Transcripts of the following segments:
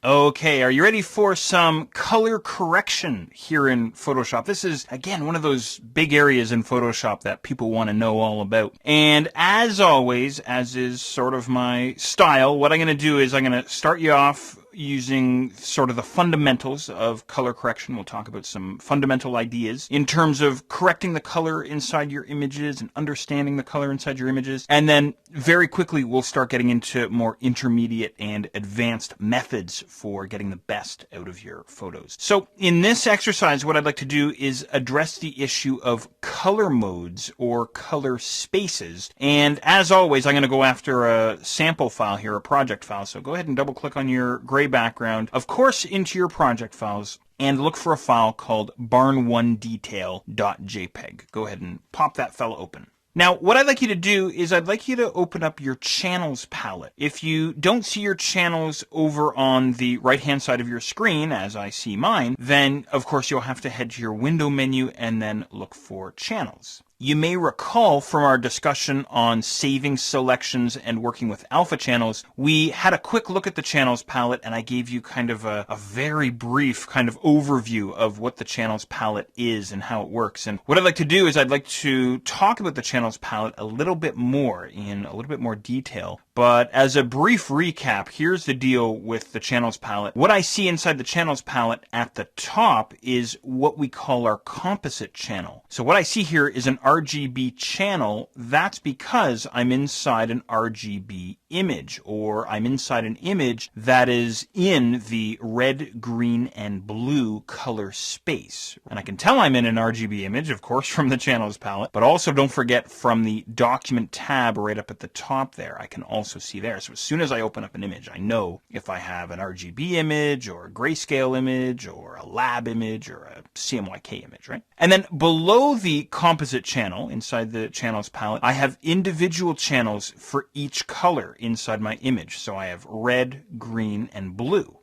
Okay, are you ready for some color correction here in Photoshop? This is, again, one of those big areas in Photoshop that people want to know all about. And as always, as is sort of my style, what I'm going to do is I'm going to start you off using sort of the fundamentals of color correction. We'll talk about some fundamental ideas in terms of correcting the color inside your images and understanding the color inside your images. And then very quickly, we'll start getting into more intermediate and advanced methods for getting the best out of your photos. So in this exercise, what I'd like to do is address the issue of color modes or color spaces. And as always, I'm going to go after a sample file here, a project file. So go ahead and double click on your gray background, of course, into your project files, and look for a file called barn1detail.jpg. Go ahead and pop that file open. Now, what I'd like you to do is I'd like you to open up your channels palette. If you don't see your channels over on the right-hand side of your screen, as I see mine, then, of course, you'll have to head to your window menu and then look for channels. You may recall from our discussion on saving selections and working with alpha channels, we had a quick look at the channels palette and I gave you kind of a very brief kind of overview of what the channels palette is and how it works. And what I'd like to do is I'd like to talk about the channels palette a little bit more in a little bit more detail. But as a brief recap, here's the deal with the channels palette. What I see inside the channels palette at the top is what we call our composite channel. So what I see here is an RGB channel. That's because I'm inside an RGB image, or I'm inside an image that is in the red, green, and blue color space. And I can tell I'm in an RGB image, of course, from the channels palette, but also don't forget from the document tab right up at the top there, I can also see there. So as soon as I open up an image, I know if I have an RGB image or a grayscale image or a lab image or a CMYK image, right? And then below the composite channel, inside the channels palette, I have individual channels for each color inside my image. So I have red, green, and blue.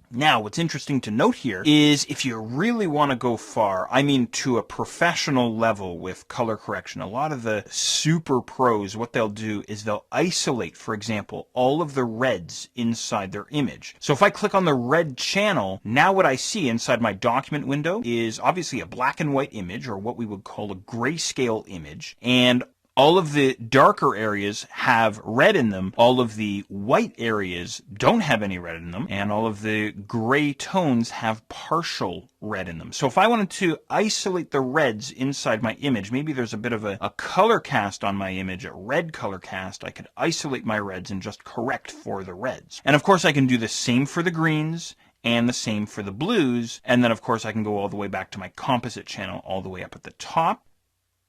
Now, what's interesting to note here is if you really want to go far, I mean to a professional level with color correction, a lot of the super pros, what they'll do is they'll isolate, for example, all of the reds inside their image. So if I click on the red channel, now what I see inside my document window is obviously a black and white image, or what we would call a grayscale image, and all of the darker areas have red in them, all of the white areas don't have any red in them, and all of the gray tones have partial red in them. So if I wanted to isolate the reds inside my image, maybe there's a bit of a color cast on my image, a red color cast, I could isolate my reds and just correct for the reds. And of course I can do the same for the greens, and the same for the blues, and then of course I can go all the way back to my composite channel all the way up at the top,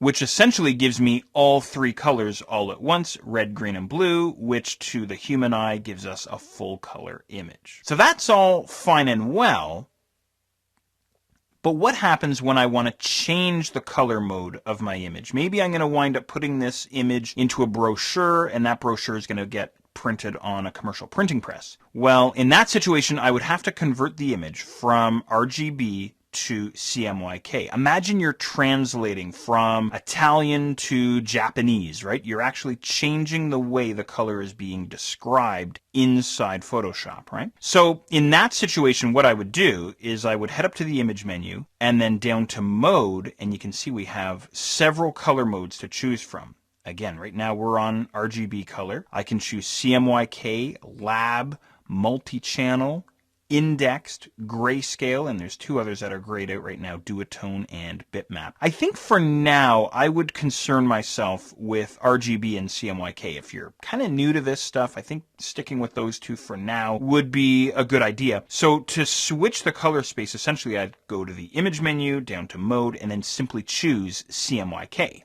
which essentially gives me all three colors all at once, red, green, and blue, which to the human eye gives us a full color image. So that's all fine and well, but what happens when I want to change the color mode of my image? Maybe I'm going to wind up putting this image into a brochure, and that brochure is going to get printed on a commercial printing press. Well, in that situation, I would have to convert the image from RGB to CMYK. Imagine you're translating from Italian to Japanese, right? You're actually changing the way the color is being described inside Photoshop, right? So in that situation, what I would do is I would head up to the image menu and then down to mode, and you can see we have several color modes to choose from. Again, right now we're on RGB color. I can choose CMYK, lab, multi-channel, indexed, grayscale, and there's two others that are grayed out right now, duotone and bitmap. I think for now, I would concern myself with RGB and CMYK. If you're kind of new to this stuff, I think sticking with those two for now would be a good idea. So to switch the color space, essentially I'd go to the image menu, down to mode, and then simply choose CMYK.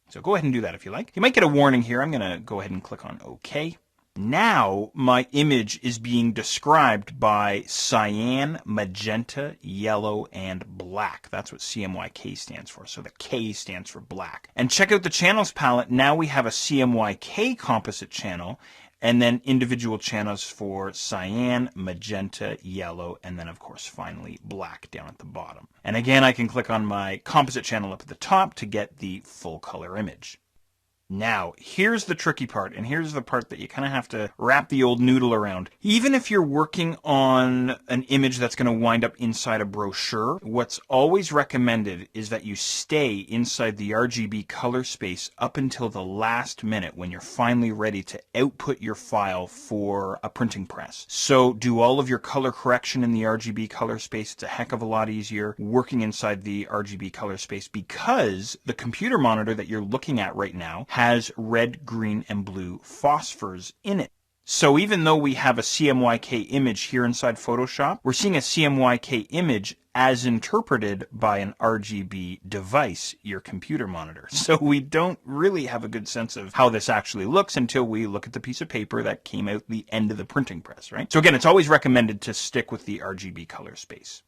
So go ahead and do that if you like. You might get a warning here. I'm going to go ahead and click on OK. Now my image is being described by cyan, magenta, yellow, and black. That's what CMYK stands for. So the K stands for black. And check out the channels palette. Now we have a CMYK composite channel, and then individual channels for cyan, magenta, yellow, and then of course finally black down at the bottom. And again, I can click on my composite channel up at the top to get the full color image. Now, here's the tricky part, and here's the part that you kind of have to wrap the old noodle around. Even if you're working on an image that's going to wind up inside a brochure, what's always recommended is that you stay inside the RGB color space up until the last minute when you're finally ready to output your file for a printing press. So do all of your color correction in the RGB color space. It's a heck of a lot easier working inside the RGB color space because the computer monitor that you're looking at right now has red, green, and blue phosphors in it. So even though we have a CMYK image here inside Photoshop, we're seeing a CMYK image as interpreted by an RGB device, your computer monitor. So we don't really have a good sense of how this actually looks until we look at the piece of paper that came out the end of the printing press, right? So again, it's always recommended to stick with the RGB color space.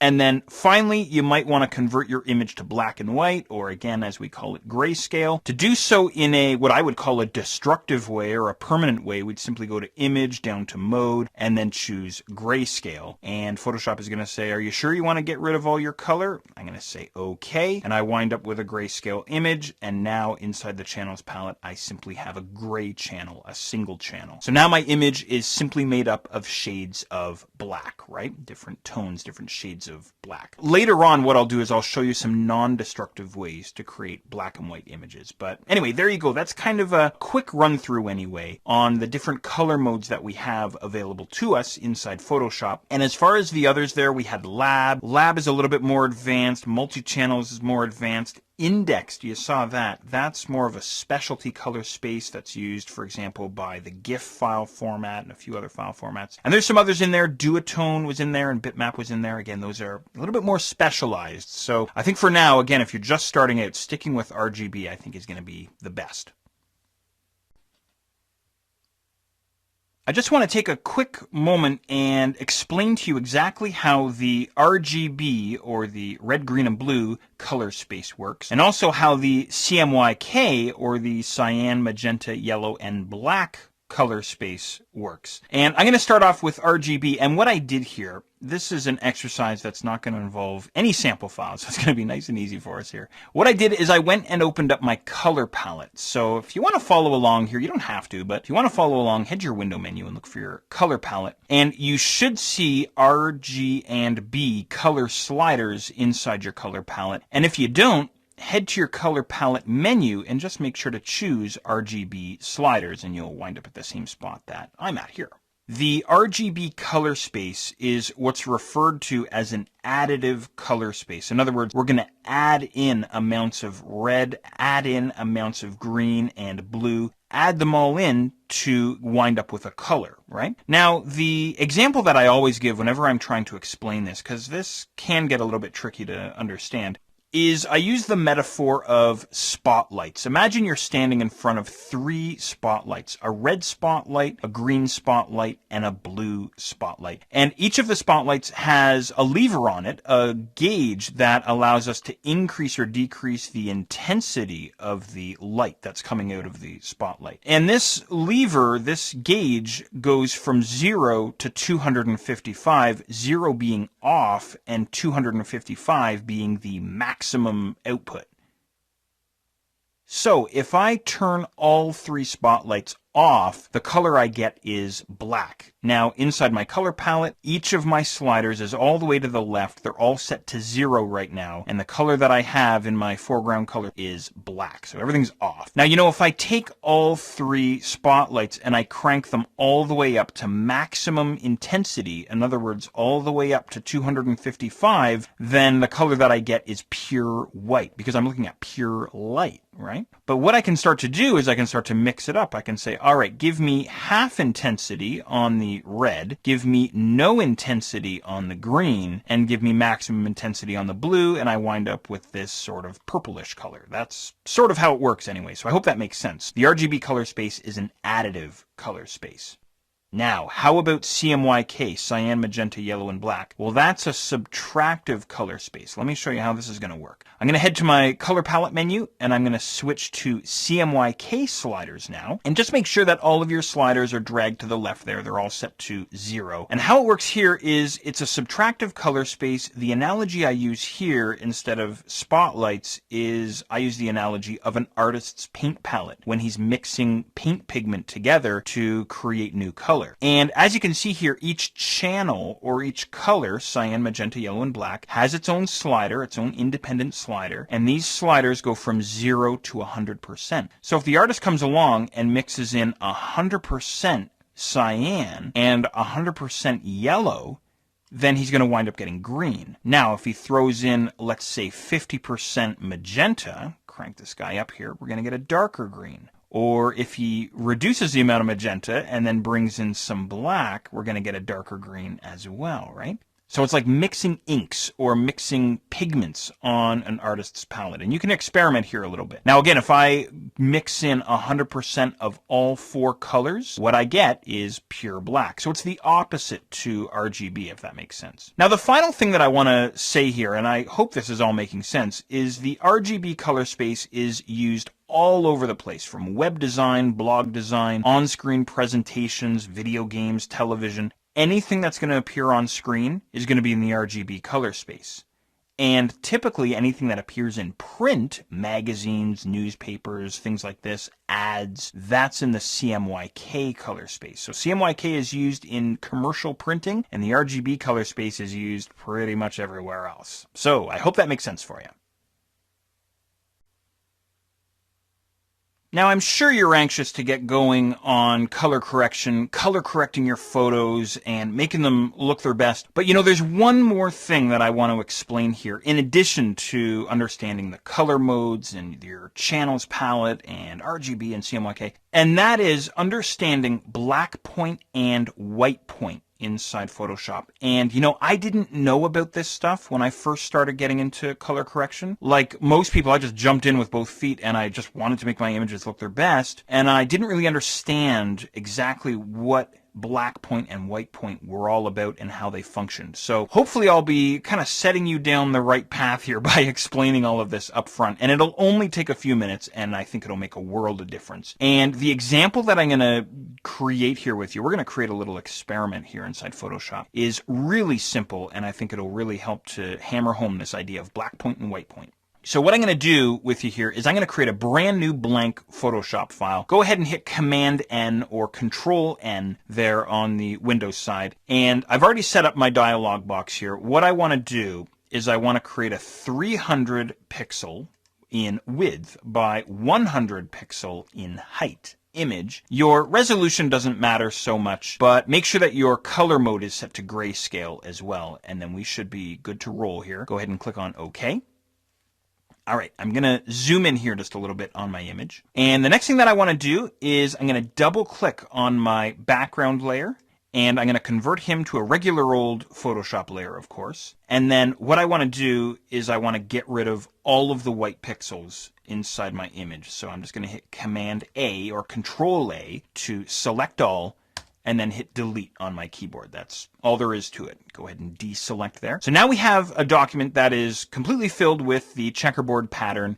And then finally, you might want to convert your image to black and white, or again, as we call it, grayscale. To do so in a, what I would call a destructive way or a permanent way, we'd simply go to Image, down to Mode, and then choose Grayscale. And Photoshop is going to say, are you sure you want to get rid of all your color? I'm going to say OK, and I wind up with a grayscale image, and now inside the Channels palette, I simply have a gray channel, a single channel. So now my image is simply made up of shades of black, right? Different tones, different shades of black. Later on, what I'll do is I'll show you some non-destructive ways to create black and white images. But anyway, there you go. That's kind of a quick run through anyway on the different color modes that we have available to us inside Photoshop. And as far as the others there, we had Lab. Lab is a little bit more advanced. Multi-channels is more advanced. Indexed, you saw that. That's more of a specialty color space that's used, for example, by the GIF file format and a few other file formats. And there's some others in there. Duotone was in there and Bitmap was in there. Again, those are a little bit more specialized. So I think for now, again, if you're just starting out, sticking with RGB, I think is going to be the best. I just want to take a quick moment and explain to you exactly how the RGB, or the red, green, and blue color space works, and also how the CMYK, or the cyan, magenta, yellow, and black color space works. And I'm going to start off with RGB, and what I did here, this is an exercise that's not going to involve any sample files, so it's going to be nice and easy for us here. What I did is I went and opened up my color palette. So if you want to follow along here, you don't have to, but if you want to follow along, head to your window menu and look for your color palette, and you should see R, G, and B color sliders inside your color palette. And if you don't, head to your color palette menu and just make sure to choose RGB sliders, and you'll wind up at the same spot that I'm at here. The RGB color space is what's referred to as an additive color space. In other words, we're going to add in amounts of red, add in amounts of green and blue, add them all in to wind up with a color, right? Now, the example that I always give whenever I'm trying to explain this, because this can get a little bit tricky to understand, is I use the metaphor of spotlights. Imagine you're standing in front of 3 spotlights, a red spotlight, a green spotlight, and a blue spotlight. And each of the spotlights has a lever on it, a gauge that allows us to increase or decrease the intensity of the light that's coming out of the spotlight. And this lever, this gauge, goes from 0 to 255, 0 being off and 255 being the maximum output. So if I turn all 3 spotlights off, the color I get is black. Now, inside my color palette, each of my sliders is all the way to the left. They're all set to 0 right now, and the color that I have in my foreground color is black. So everything's off. Now, you know, if I take all 3 spotlights and I crank them all the way up to maximum intensity, in other words, all the way up to 255, then the color that I get is pure white, because I'm looking at pure light, right? But what I can start to do is I can start to mix it up. I can say, all right, give me half intensity on the red, give me no intensity on the green, and give me maximum intensity on the blue, and I wind up with this sort of purplish color. That's sort of how it works anyway, so I hope that makes sense. The RGB color space is an additive color space. Now, how about CMYK, cyan, magenta, yellow, and black? Well, that's a subtractive color space. Let me show you how this is going to work. I'm going to head to my color palette menu, and I'm going to switch to CMYK sliders now. And just make sure that all of your sliders are dragged to the left there. They're all set to 0. And how it works here is it's a subtractive color space. The analogy I use here instead of spotlights is I use the analogy of an artist's paint palette when he's mixing paint pigment together to create new color. And as you can see here, each channel or each color, cyan, magenta, yellow, and black, has its own slider, its own independent slider, and these sliders go from 0 to 100%. So if the artist comes along and mixes in 100% cyan and 100% yellow, then he's going to wind up getting green. Now, if he throws in, let's say, 50% magenta, crank this guy up here, we're going to get a darker green. Or if he reduces the amount of magenta and then brings in some black, we're going to get a darker green as well, right? So it's like mixing inks or mixing pigments on an artist's palette. And you can experiment here a little bit. Now, again, if I mix in 100% of all 4 colors, what I get is pure black. So it's the opposite to RGB, if that makes sense. Now, the final thing that I want to say here, and I hope this is all making sense, is the RGB color space is used all over the place, from web design, blog design, on-screen presentations, video games, television. Anything that's going to appear on screen is going to be in the RGB color space. And typically anything that appears in print, magazines, newspapers, things like this, ads, that's in the CMYK color space. So CMYK is used in commercial printing, and the RGB color space is used pretty much everywhere else. So I hope that makes sense for you. Now, I'm sure you're anxious to get going on color correction, color correcting your photos and making them look their best. But you know, there's one more thing that I want to explain here, in addition to understanding the color modes and your channels palette and RGB and CMYK, and that is understanding black point and white point inside Photoshop. And you know, I didn't know about this stuff when I first started getting into color correction. Like most people, I just jumped in with both feet and I just wanted to make my images look their best. And I didn't really understand exactly what black point and white point were all about and how they functioned. So hopefully I'll be kind of setting you down the right path here by explaining all of this up front. And it'll only take a few minutes, and I think it'll make a world of difference. And the example that I'm going to create here with you, we're going to create a little experiment here inside Photoshop, is really simple, and I think it'll really help to hammer home this idea of black point and white point. So what I'm going to do with you here is I'm going to create a brand new blank Photoshop file. Go ahead and hit Command N or Control N there on the Windows side. And I've already set up my dialog box here. What I want to do is I want to create a 300 pixel in width by 100 pixel in height image. Your resolution doesn't matter so much, but make sure that your color mode is set to grayscale as well. And then we should be good to roll here. Go ahead and click on OK. All right, I'm going to zoom in here just a little bit on my image. And the next thing that I want to do is I'm going to double click on my background layer, and I'm going to convert him to a regular old Photoshop layer, of course. And then what I want to do is I want to get rid of all of the white pixels inside my image. So I'm just going to hit Command A or Control A to select all, and then hit delete on my keyboard. That's all there is to it. Go ahead and deselect there. So now we have a document that is completely filled with the checkerboard pattern,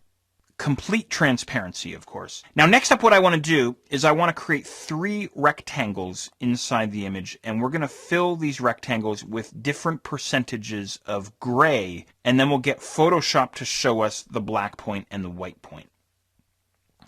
complete transparency, of course. Now, next up, what I want to do is I want to create 3 rectangles inside the image, and we're going to fill these rectangles with different percentages of gray, and then we'll get Photoshop to show us the black point and the white point.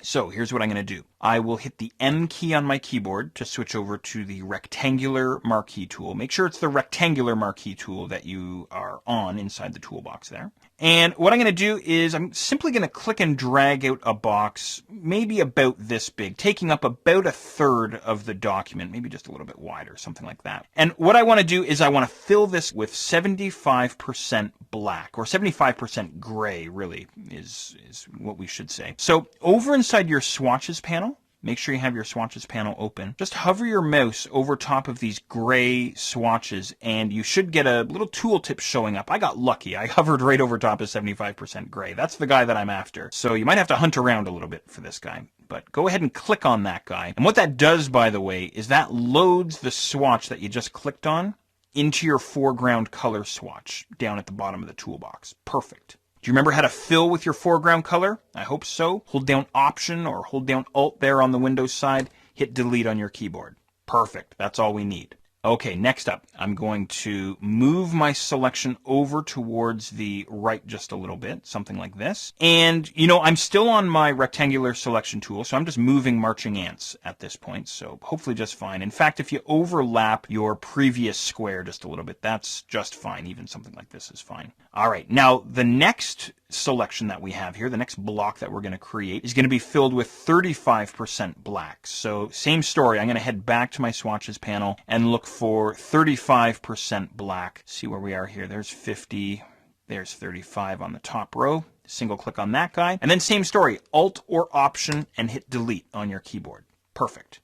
So here's what I'm going to do. I will hit the M key on my keyboard to switch over to the rectangular marquee tool. Make sure it's the rectangular marquee tool that you are on inside the toolbox there. And what I'm going to do is I'm simply going to click and drag out a box, maybe about this big, taking up about 1/3 of the document, maybe just a little bit wider, something like that. And what I want to do is I want to fill this with 75% black, or 75% gray, really, is what we should say. So over inside your swatches panel, make sure you have your swatches panel open. Just hover your mouse over top of these gray swatches, and you should get a little tooltip showing up. I got lucky. I hovered right over top of 75% gray. That's the guy that I'm after. So you might have to hunt around a little bit for this guy. but go ahead and click on that guy. And what that does, by the way, is that loads the swatch that you just clicked on into your foreground color swatch down at the bottom of the toolbox. Perfect. Do you remember how to fill with your foreground color? I hope so. Hold down Option or hold down Alt there on the Windows side. Hit Delete on your keyboard. Perfect. That's all we need. Okay, next up, I'm going to move my selection over towards the right just a little bit, something like this. And, you know, I'm still on my rectangular selection tool, so I'm just moving marching ants at this point, so hopefully just fine. In fact, if you overlap your previous square just a little bit, that's just fine. Even something like this is fine. All right, now the next selection that we have here, the next block that we're going to create, is going to be filled with 35% black. So same story. I'm going to head back to my swatches panel and look for 35% black. See where we are here. There's 50. There's 35 on the top row. Single click on that guy. And then same story. Alt or Option and hit Delete on your keyboard. Perfect.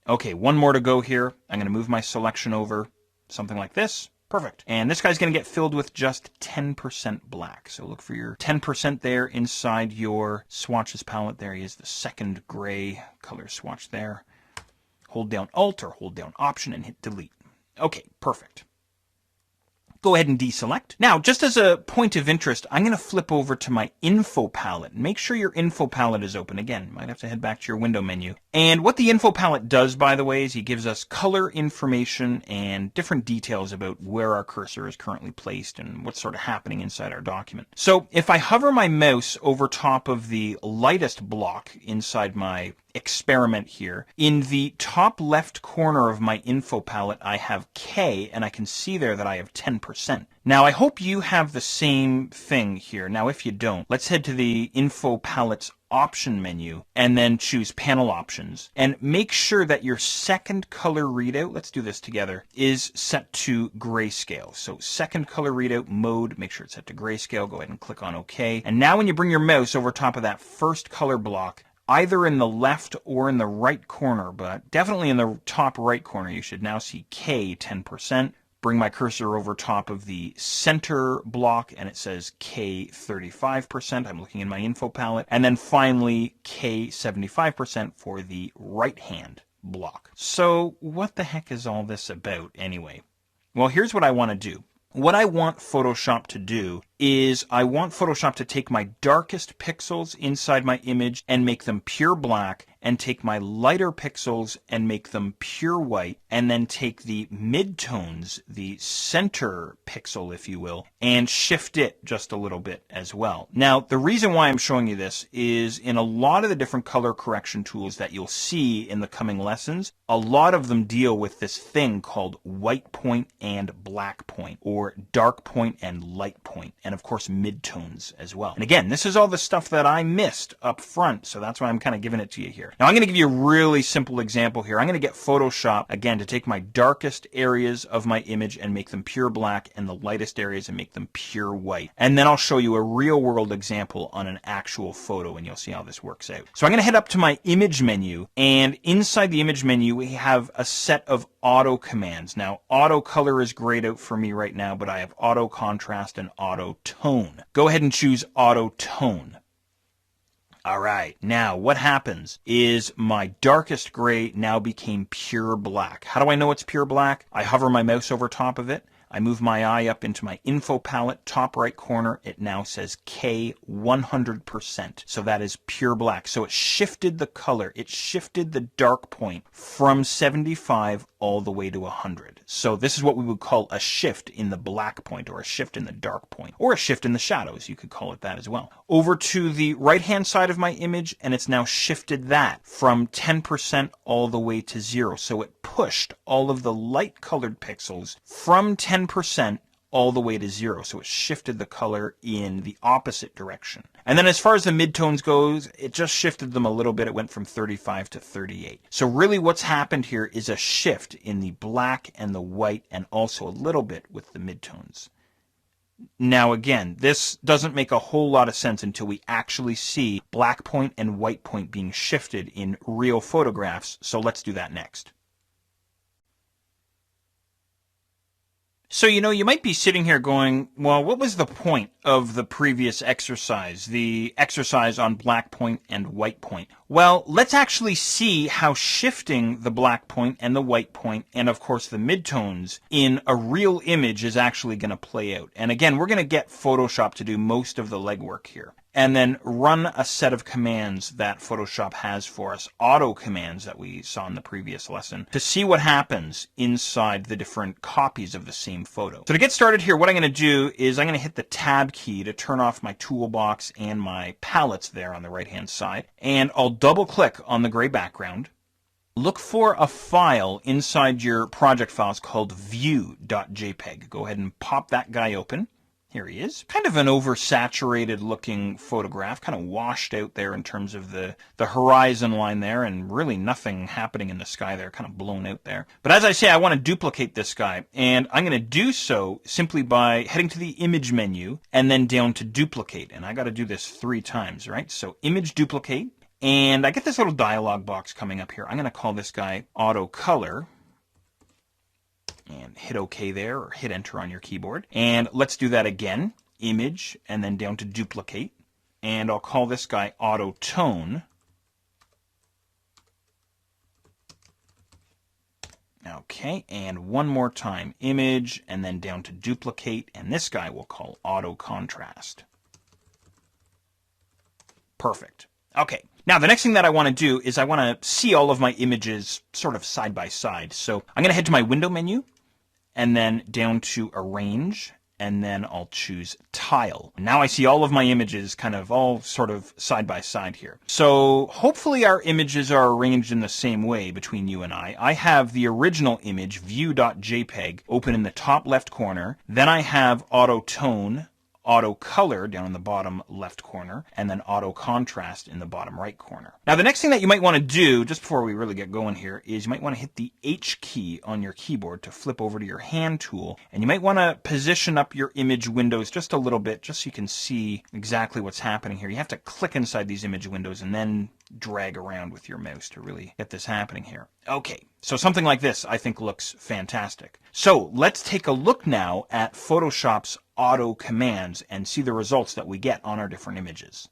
Okay, one more to go here. I'm going to move my selection over. Something like this. Perfect. And this guy's going to get filled with just 10% black. So look for your 10% there inside your swatches palette. There he is, the second gray color swatch there. Hold down Alt or hold down Option and hit Delete. Okay, perfect. Go ahead and deselect. Now, just as a point of interest, I'm going to flip over to my info palette. Make sure your info palette is open. Again, you might have to head back to your window menu. And what the info palette does, by the way, is he gives us color information and different details about where our cursor is currently placed and what's sort of happening inside our document. So if I hover my mouse over top of the lightest block inside my experiment here, in the top left corner of my info palette, I have K, and I can see there that I have 10%. Now, I hope you have the same thing here. Now, if you don't, let's head to the info palette's option menu and then choose panel options and make sure that your second color readout, let's do this together, is set to grayscale. So second color readout mode, make sure it's set to grayscale. Go ahead and click on OK. And now when you bring your mouse over top of that first color block, either in the left or in the right corner, but definitely in the top right corner, you should now see K 10%. Bring my cursor over top of the center block and it says K 35%. I'm looking in my info palette. And then finally K 75% for the right hand block. So what the heck is all this about anyway? Well, here's what I want to do. What I want Photoshop to do is I want Photoshop to take my darkest pixels inside my image and make them pure black, and take my lighter pixels and make them pure white, and then take the midtones, the center pixel, if you will, and shift it just a little bit as well. Now, the reason why I'm showing you this is in a lot of the different color correction tools that you'll see in the coming lessons, a lot of them deal with this thing called white point and black point, or dark point and light point, and of course midtones as well. And again, this is all the stuff that I missed up front, so that's why I'm kind of giving it to you here. Now I'm going to give you a really simple example here. I'm going to get Photoshop, again, to take my darkest areas of my image and make them pure black, and the lightest areas and make them pure white. And then I'll show you a real world example on an actual photo, and you'll see how this works out. So I'm going to head up to my image menu, and inside the image menu we have a set of auto commands. Now, auto color is grayed out for me right now, but I have auto contrast and auto tone. Go ahead and choose auto tone. All right, now what happens is my darkest gray now became pure black. How do I know it's pure black? I hover my mouse over top of it. I move my eye up into my info palette, top right corner. It now says K 100%. So that is pure black. So it shifted the color. It shifted the dark point from 75 all the way to 100. So this is what we would call a shift in the black point, or a shift in the dark point, or a shift in the shadows. You could call it that as well. Over to the right-hand side of my image, and it's now shifted that from 10% all the way to 0. So it pushed all of the light-colored pixels from 10% all the way to 0. So it shifted the color in the opposite direction. And then as far as the midtones goes, it just shifted them a little bit. It went from 35 to 38. So really what's happened here is a shift in the black and the white, and also a little bit with the midtones. Now again, this doesn't make a whole lot of sense until we actually see black point and white point being shifted in real photographs. So let's do that next. So, you might be sitting here going, well, what was the point of the previous exercise, the exercise on black point and white point? Well, let's actually see how shifting the black point and the white point and, of course, the midtones in a real image is actually going to play out. And again, we're going to get Photoshop to do most of the legwork here, and then run a set of commands that Photoshop has for us, auto commands that we saw in the previous lesson, to see what happens inside the different copies of the same photo. So to get started here, what I'm going to do is I'm going to hit the Tab key to turn off my toolbox and my palettes there on the right-hand side, and I'll double-click on the gray background. Look for a file inside your project files called view.jpg. Go ahead and pop that guy open. Here he is. Kind of an oversaturated looking photograph, kind of washed out there in terms of the horizon line there, and really nothing happening in the sky there, kind of blown out there. But as I say, I want to duplicate this guy, and I'm going to do so simply by heading to the image menu and then down to duplicate. And I got to do this 3 times, right? So image duplicate, and I get this little dialog box coming up here. I'm going to call this guy auto color. And hit OK there, or hit enter on your keyboard. And let's do that again. Image, and then down to duplicate. And I'll call this guy auto tone. Okay, and one more time. Image, and then down to duplicate. And this guy we'll call auto contrast. Perfect. Okay. Now, the next thing that I want to do is I want to see all of my images sort of side by side. So I'm going to head to my window menu and then down to arrange, and then I'll choose tile. Now I see all of my images kind of all sort of side by side here. So hopefully our images are arranged in the same way between you and I. I have the original image, view.jpg, open in the top left corner. Then I have auto tone, auto color down in the bottom left corner, and then auto contrast in the bottom right corner. Now the next thing that you might want to do, just before we really get going here, is you might want to hit the H key on your keyboard to flip over to your hand tool, and you might want to position up your image windows just a little bit, just so you can see exactly what's happening here. You have to click inside these image windows and then drag around with your mouse to really get this happening here. Okay, so something like this I think looks fantastic. So let's take a look now at Photoshop's auto commands and see the results that we get on our different images.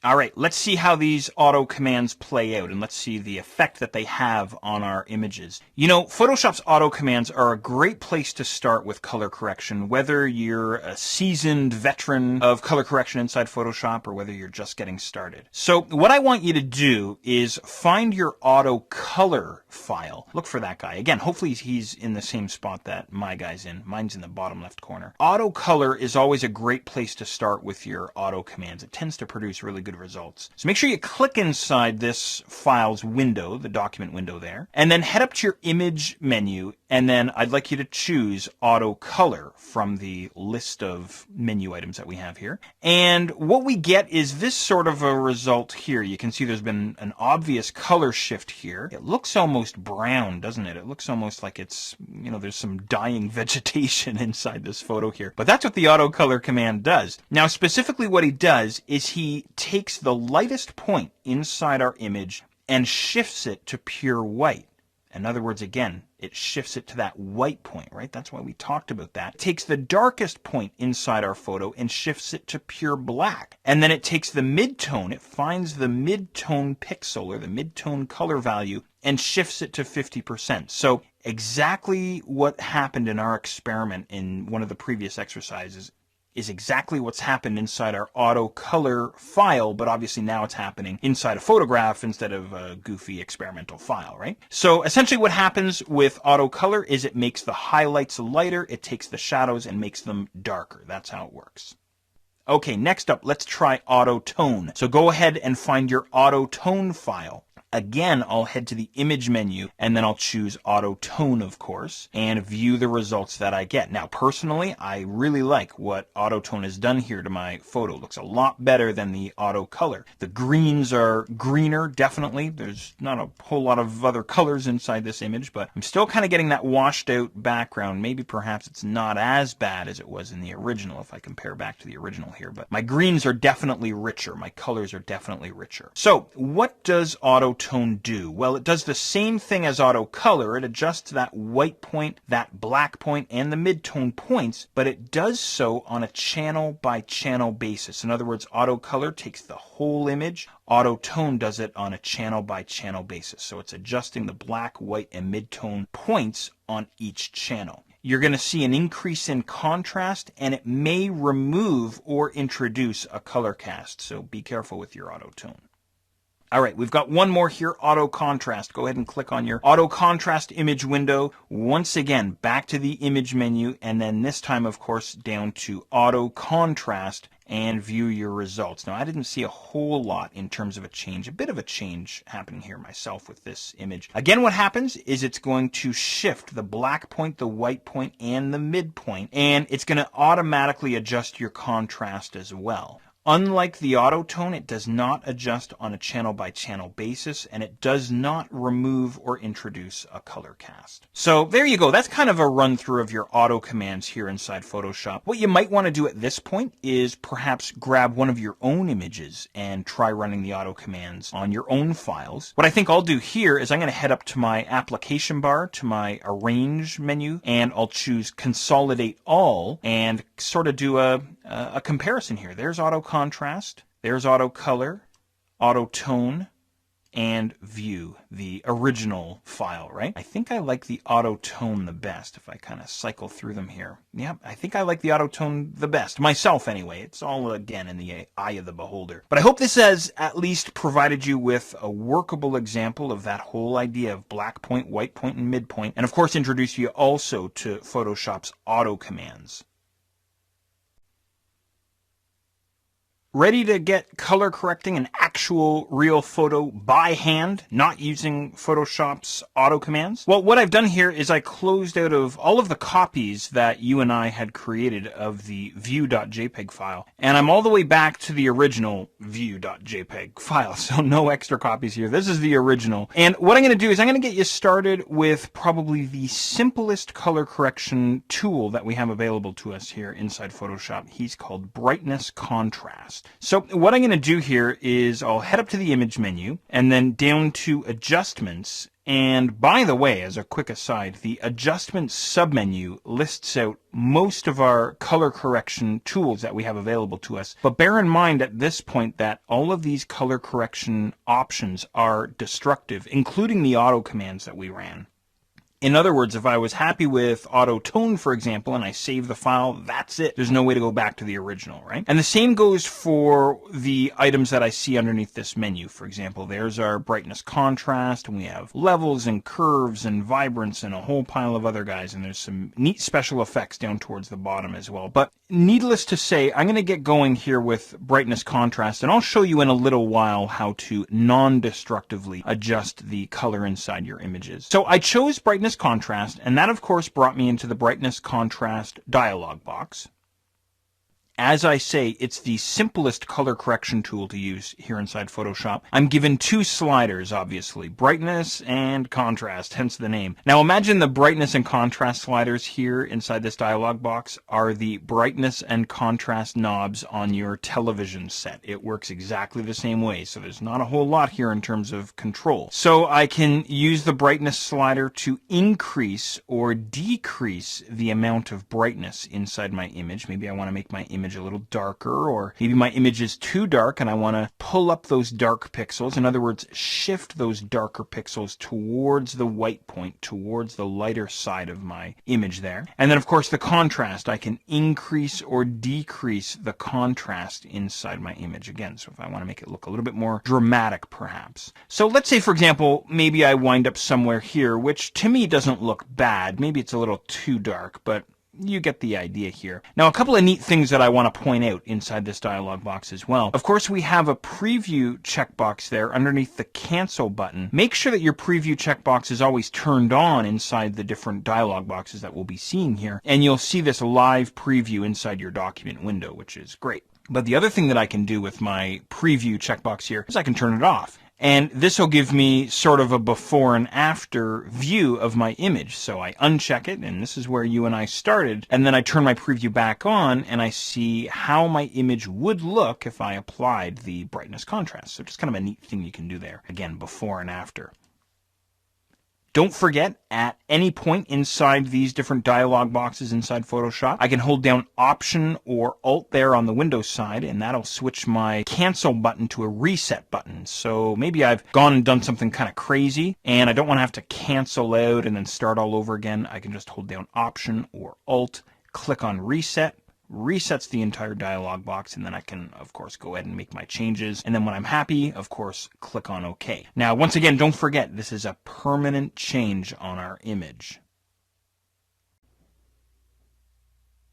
All right, let's see how these auto commands play out, and let's see the effect that they have on our images. Photoshop's auto commands are a great place to start with color correction, whether you're a seasoned veteran of color correction inside Photoshop or whether you're just getting started. So what I want you to do is find your auto color file. Look for that guy. Again, hopefully he's in the same spot that my guy's in. Mine's in the bottom left corner. Auto color is always a great place to start with your auto commands. It tends to produce really good results. So make sure you click inside this file's window, the document window there, and then head up to your image menu, and then I'd like you to choose auto color from the list of menu items that we have here. And what we get is this sort of a result here. You can see there's been an obvious color shift here. It looks almost brown, doesn't it? It looks almost like it's, there's some dying vegetation inside this photo here. But that's what the auto color command does. Now, specifically what he does is he takes the lightest point inside our image and shifts it to pure white. In other words, again, it shifts it to that white point, right? That's why we talked about that. It takes the darkest point inside our photo and shifts it to pure black. And then it takes the midtone, it finds the midtone pixel or the midtone color value and shifts it to 50%. So exactly what happened in our experiment in one of the previous exercises is exactly what's happened inside our auto color file, but obviously now it's happening inside a photograph instead of a goofy experimental file, right? So essentially what happens with auto color is it makes the highlights lighter, it takes the shadows and makes them darker. That's how it works. Okay, next up, let's try auto tone. So go ahead and find your auto tone file. Again, I'll head to the image menu and then I'll choose auto tone, of course, and view the results that I get. Now, personally, I really like what auto tone has done here to my photo. It looks a lot better than the auto color. The greens are greener, definitely. There's not a whole lot of other colors inside this image, but I'm still kind of getting that washed out background. Maybe perhaps it's not as bad as it was in the original if I compare back to the original here, but my greens are definitely richer. My colors are definitely richer. So what does auto tone do? Well, it does the same thing as auto color. It adjusts that white point, that black point, and the mid-tone points, but it does so on a channel by channel basis. In other words, auto color takes the whole image. Auto tone does it on a channel by channel basis. So it's adjusting the black, white, and mid-tone points on each channel. You're going to see an increase in contrast, and it may remove or introduce a color cast. So be careful with your auto tone. All right, we've got one more here, auto contrast. Go ahead and click on your auto contrast image window. Once again, back to the image menu, and then this time, of course, down to auto contrast and view your results. Now, I didn't see a whole lot in terms of a change, a bit of a change happening here myself with this image. Again, what happens is it's going to shift the black point, the white point, and the midpoint, and it's going to automatically adjust your contrast as well. Unlike the auto tone, it does not adjust on a channel by channel basis, and it does not remove or introduce a color cast. So there you go. That's kind of a run through of your auto commands here inside Photoshop. What you might want to do at this point is perhaps grab one of your own images and try running the auto commands on your own files. What I think I'll do here is I'm going to head up to my application bar, to my arrange menu, and I'll choose consolidate all and sort of do a comparison here. There's auto contrast, there's auto color, auto tone, and view, the original file, right? I think I like the auto tone the best if I kind of cycle through them here. Yeah, I think I like the auto tone the best. Myself, anyway. It's all, again, in the eye of the beholder. But I hope this has at least provided you with a workable example of that whole idea of black point, white point, and midpoint. And, of course, introduce you also to Photoshop's auto commands. Ready to get color correcting an actual real photo by hand, not using Photoshop's auto commands? Well, what I've done here is I closed out of all of the copies that you and I had created of the view.jpg file, and I'm all the way back to the original view.jpg file, so no extra copies here. This is the original. And what I'm going to do is I'm going to get you started with probably the simplest color correction tool that we have available to us here inside Photoshop. He's called Brightness Contrast. So what I'm going to do here is I'll head up to the image menu and then down to adjustments. And by the way, as a quick aside, the adjustments submenu lists out most of our color correction tools that we have available to us. But bear in mind at this point that all of these color correction options are destructive, including the auto commands that we ran. In other words, if I was happy with auto tone, for example, and I save the file, that's it. There's no way to go back to the original, right? And the same goes for the items that I see underneath this menu. For example, there's our brightness contrast, and we have levels and curves and vibrance and a whole pile of other guys, and there's some neat special effects down towards the bottom as well. But needless to say, I'm going to get going here with brightness contrast, and I'll show you in a little while how to non-destructively adjust the color inside your images. So I chose brightness contrast, and that of course brought me into the brightness contrast dialog box. As I say, it's the simplest color correction tool to use here inside Photoshop. I'm given two sliders, obviously, brightness and contrast, hence the name. Now imagine the brightness and contrast sliders here inside this dialog box are the brightness and contrast knobs on your television set. It works exactly the same way, so there's not a whole lot here in terms of control. So I can use the brightness slider to increase or decrease the amount of brightness inside my image. Maybe I want to make my image a little darker, or maybe my image is too dark and I want to pull up those dark pixels. In other words, shift those darker pixels towards the white point, towards the lighter side of my image there. And then of course the contrast, I can increase or decrease the contrast inside my image again. So if I want to make it look a little bit more dramatic perhaps. So let's say for example, maybe I wind up somewhere here, which to me doesn't look bad. Maybe it's a little too dark, but you get the idea here. Now, a couple of neat things that I want to point out inside this dialog box as well. Of course, we have a preview checkbox there underneath the cancel button. Make sure that your preview checkbox is always turned on inside the different dialog boxes that we'll be seeing here. And you'll see this live preview inside your document window, which is great. But the other thing that I can do with my preview checkbox here is I can turn it off. And this will give me sort of a before and after view of my image. So I uncheck it, and this is where you and I started. And then I turn my preview back on, and I see how my image would look if I applied the brightness contrast. So just kind of a neat thing you can do there. Again, before and after. Don't forget, at any point inside these different dialog boxes inside Photoshop, I can hold down Option or Alt there on the Windows side, and that'll switch my cancel button to a reset button. So maybe I've gone and done something kind of crazy, and I don't want to have to cancel out and then start all over again. I can just hold down Option or Alt, click on Reset, resets the entire dialog box, and then I can, of course, go ahead and make my changes. And then when I'm happy, of course, click on OK. Now, once again, don't forget, this is a permanent change on our image.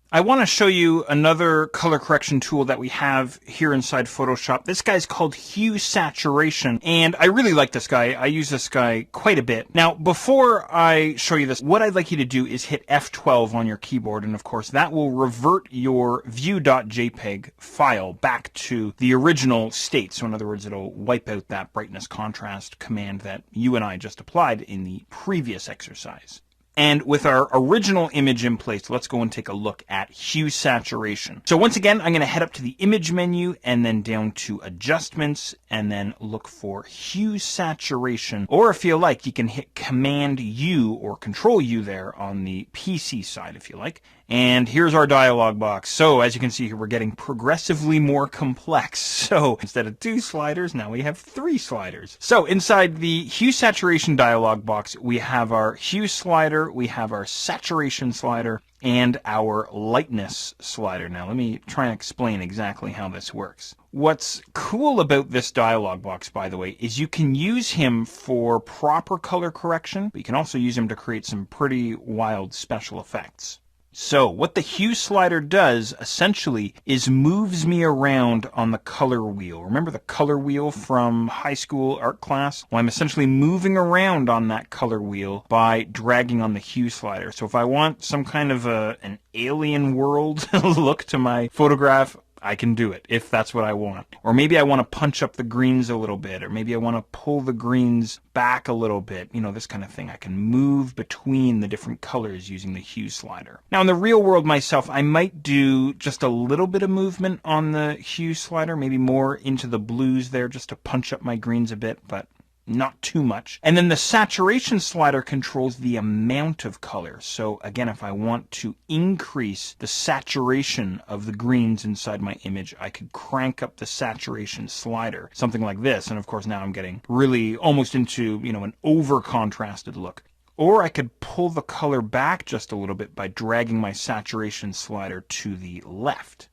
I want to show you another color correction tool that we have here inside Photoshop. This guy's called Hue Saturation, and I really like this guy. I use this guy quite a bit. Now, before I show you this, what I'd like you to do is hit F12 on your keyboard, and of course, that will revert your view.jpg file back to the original state. So in other words, it'll wipe out that brightness contrast command that you and I just applied in the previous exercise. And with our original image in place, let's go and take a look at Hue Saturation. So once again, I'm going to head up to the Image menu and then down to Adjustments and then look for Hue Saturation. Or if you like, you can hit Command U or Control U there on the PC side if you like. And here's our dialog box. So as you can see here, we're getting progressively more complex. So instead of 2 sliders, now we have 3 sliders. So inside the Hue Saturation dialog box, we have our Hue slider, we have our Saturation slider, and our Lightness slider. Now let me try and explain exactly how this works. What's cool about this dialog box, by the way, is you can use him for proper color correction, but you can also use him to create some pretty wild special effects. So what the Hue slider does essentially is moves me around on the color wheel. Remember the color wheel from high school art class? Well, I'm essentially moving around on that color wheel by dragging on the Hue slider. So if I want some kind of an alien world look to my photograph, I can do it if that's what I want. Or maybe I want to punch up the greens a little bit, or maybe I want to pull the greens back a little bit, you know, this kind of thing. I can move between the different colors using the Hue slider. Now in the real world myself, I might do just a little bit of movement on the Hue slider, maybe more into the blues there just to punch up my greens a bit, but not too much. And then the saturation slider controls the amount of color. So again, if I want to increase the saturation of the greens inside my image, I could crank up the saturation slider, something like this. And of course, now I'm getting really almost into, you know, an over contrasted look. Or I could pull the color back just a little bit by dragging my saturation slider to the left.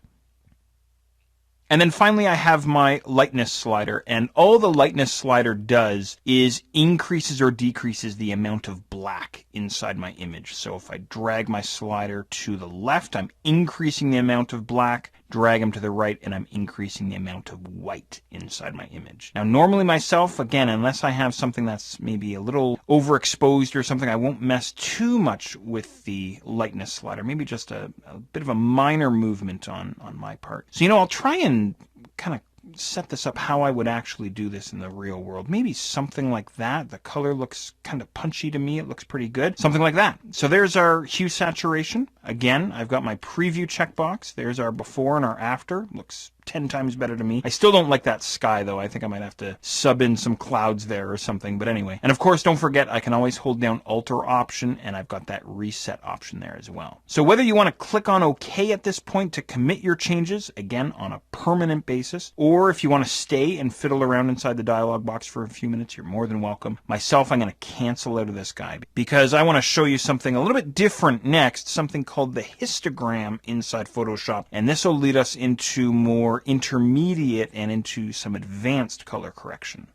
And then finally, I have my lightness slider, and all the lightness slider does is increases or decreases the amount of black inside my image. So if I drag my slider to the left, I'm increasing the amount of black, drag them to the right, and I'm increasing the amount of white inside my image. Now, normally myself, again, unless I have something that's maybe a little overexposed or something, I won't mess too much with the lightness slider. Maybe just a bit of a minor movement on my part. So, you know, I'll try and kind of set this up how I would actually do this in the real world. Maybe something like that. The color looks kind of punchy to me. It looks pretty good. Something like that. So there's our Hue Saturation. Again, I've got my preview checkbox. There's our before and our after. Looks 10 times better to me. I still don't like that sky though. I think I might have to sub in some clouds there or something, but anyway. And of course, don't forget, I can always hold down Alt or Option, and I've got that reset option there as well. So whether you want to click on OK at this point to commit your changes, again, on a permanent basis, or if you want to stay and fiddle around inside the dialog box for a few minutes, you're more than welcome. Myself, I'm going to cancel out of this guy because I want to show you something a little bit different next, something called the histogram inside Photoshop, and this will lead us into more intermediate and into some advanced color correction.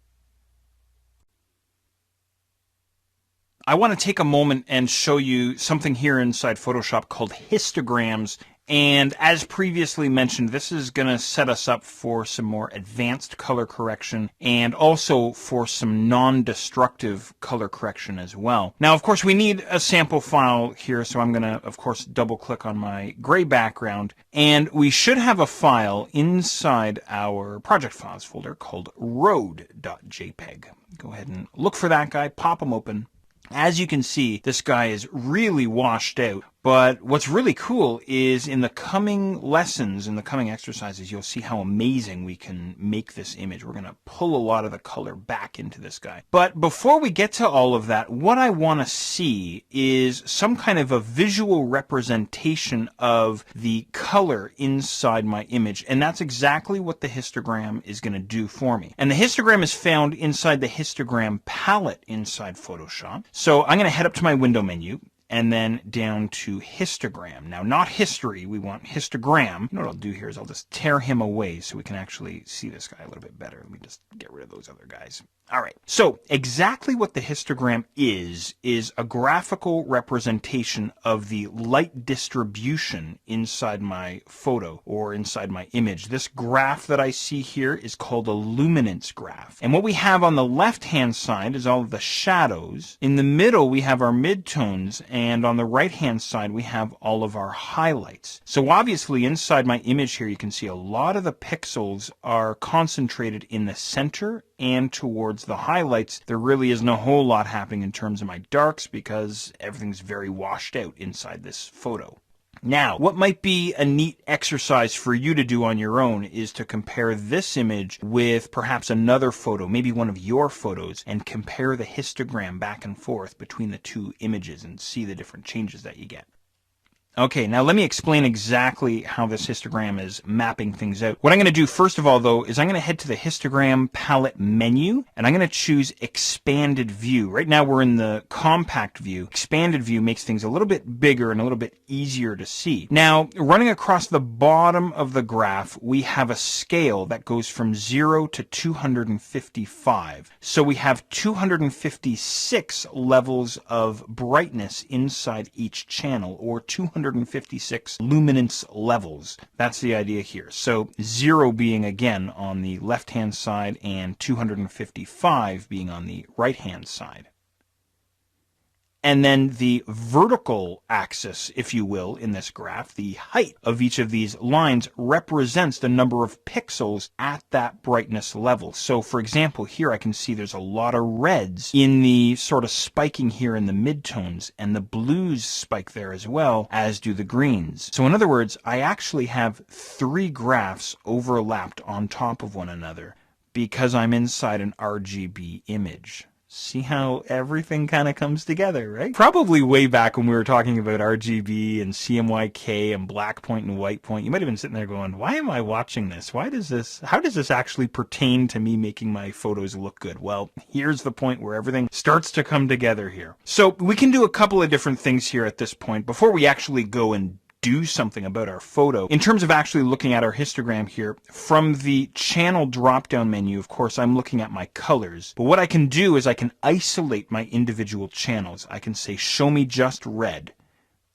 I want to take a moment and show you something here inside Photoshop called histograms, And as previously mentioned, this is going to set us up for some more advanced color correction and also for some non-destructive color correction as well. Now, of course, we need a sample file here, so I'm going to, of course, double-click on my gray background, and we should have a file inside our project files folder called road.jpg. Go ahead and look for that guy, pop him open. As you can see, this guy is really washed out. But what's really cool is in the coming lessons, in the coming exercises, you'll see how amazing we can make this image. We're going to pull a lot of the color back into this guy. But before we get to all of that, what I want to see is some kind of a visual representation of the color inside my image. And that's exactly what the histogram is going to do for me. And the histogram is found inside the histogram palette inside Photoshop. So I'm going to head up to my window menu, and then down to histogram. Now, not history, we want histogram. You know what I'll do here is I'll just tear him away so we can actually see this guy a little bit better. Let me just get rid of those other guys. All right, so exactly what the histogram is a graphical representation of the light distribution inside my photo or inside my image. This graph that I see here is called a luminance graph. And what we have on the left-hand side is all of the shadows. In the middle, we have our midtones, and on the right-hand side, we have all of our highlights. So obviously, inside my image here, you can see a lot of the pixels are concentrated in the center and towards the highlights. There really isn't a whole lot happening in terms of my darks because everything's very washed out inside this photo. Now, what might be a neat exercise for you to do on your own is to compare this image with perhaps another photo, maybe one of your photos, and compare the histogram back and forth between the two images and see the different changes that you get. Okay, now let me explain exactly how this histogram is mapping things out. What I'm going to do first of all, though, is I'm going to head to the histogram palette menu, and I'm going to choose expanded view. Right now we're in the compact view. Expanded view makes things a little bit bigger and a little bit easier to see. Now, running across the bottom of the graph, we have a scale that goes from 0 to 255. So we have 256 levels of brightness inside each channel, or 256 luminance levels. That's the idea here. So 0 being again on the left-hand side and 255 being on the right-hand side. And then the vertical axis, if you will, in this graph, the height of each of these lines represents the number of pixels at that brightness level. So, for example, here I can see there's a lot of reds in the sort of spiking here in the midtones, and the blues spike there as well, as do the greens. So in other words, I actually have 3 graphs overlapped on top of one another because I'm inside an RGB image. See how everything kind of comes together, right? Probably way back when we were talking about RGB and CMYK and black point and white point, you might have been sitting there going, why am I watching this? How does this actually pertain to me making my photos look good? Well, here's the point where everything starts to come together here. So we can do a couple of different things here at this point before we actually go and do something about our photo. In terms of actually looking at our histogram here, from the channel drop-down menu, of course, I'm looking at my colors. But what I can do is I can isolate my individual channels. I can say, show me just red,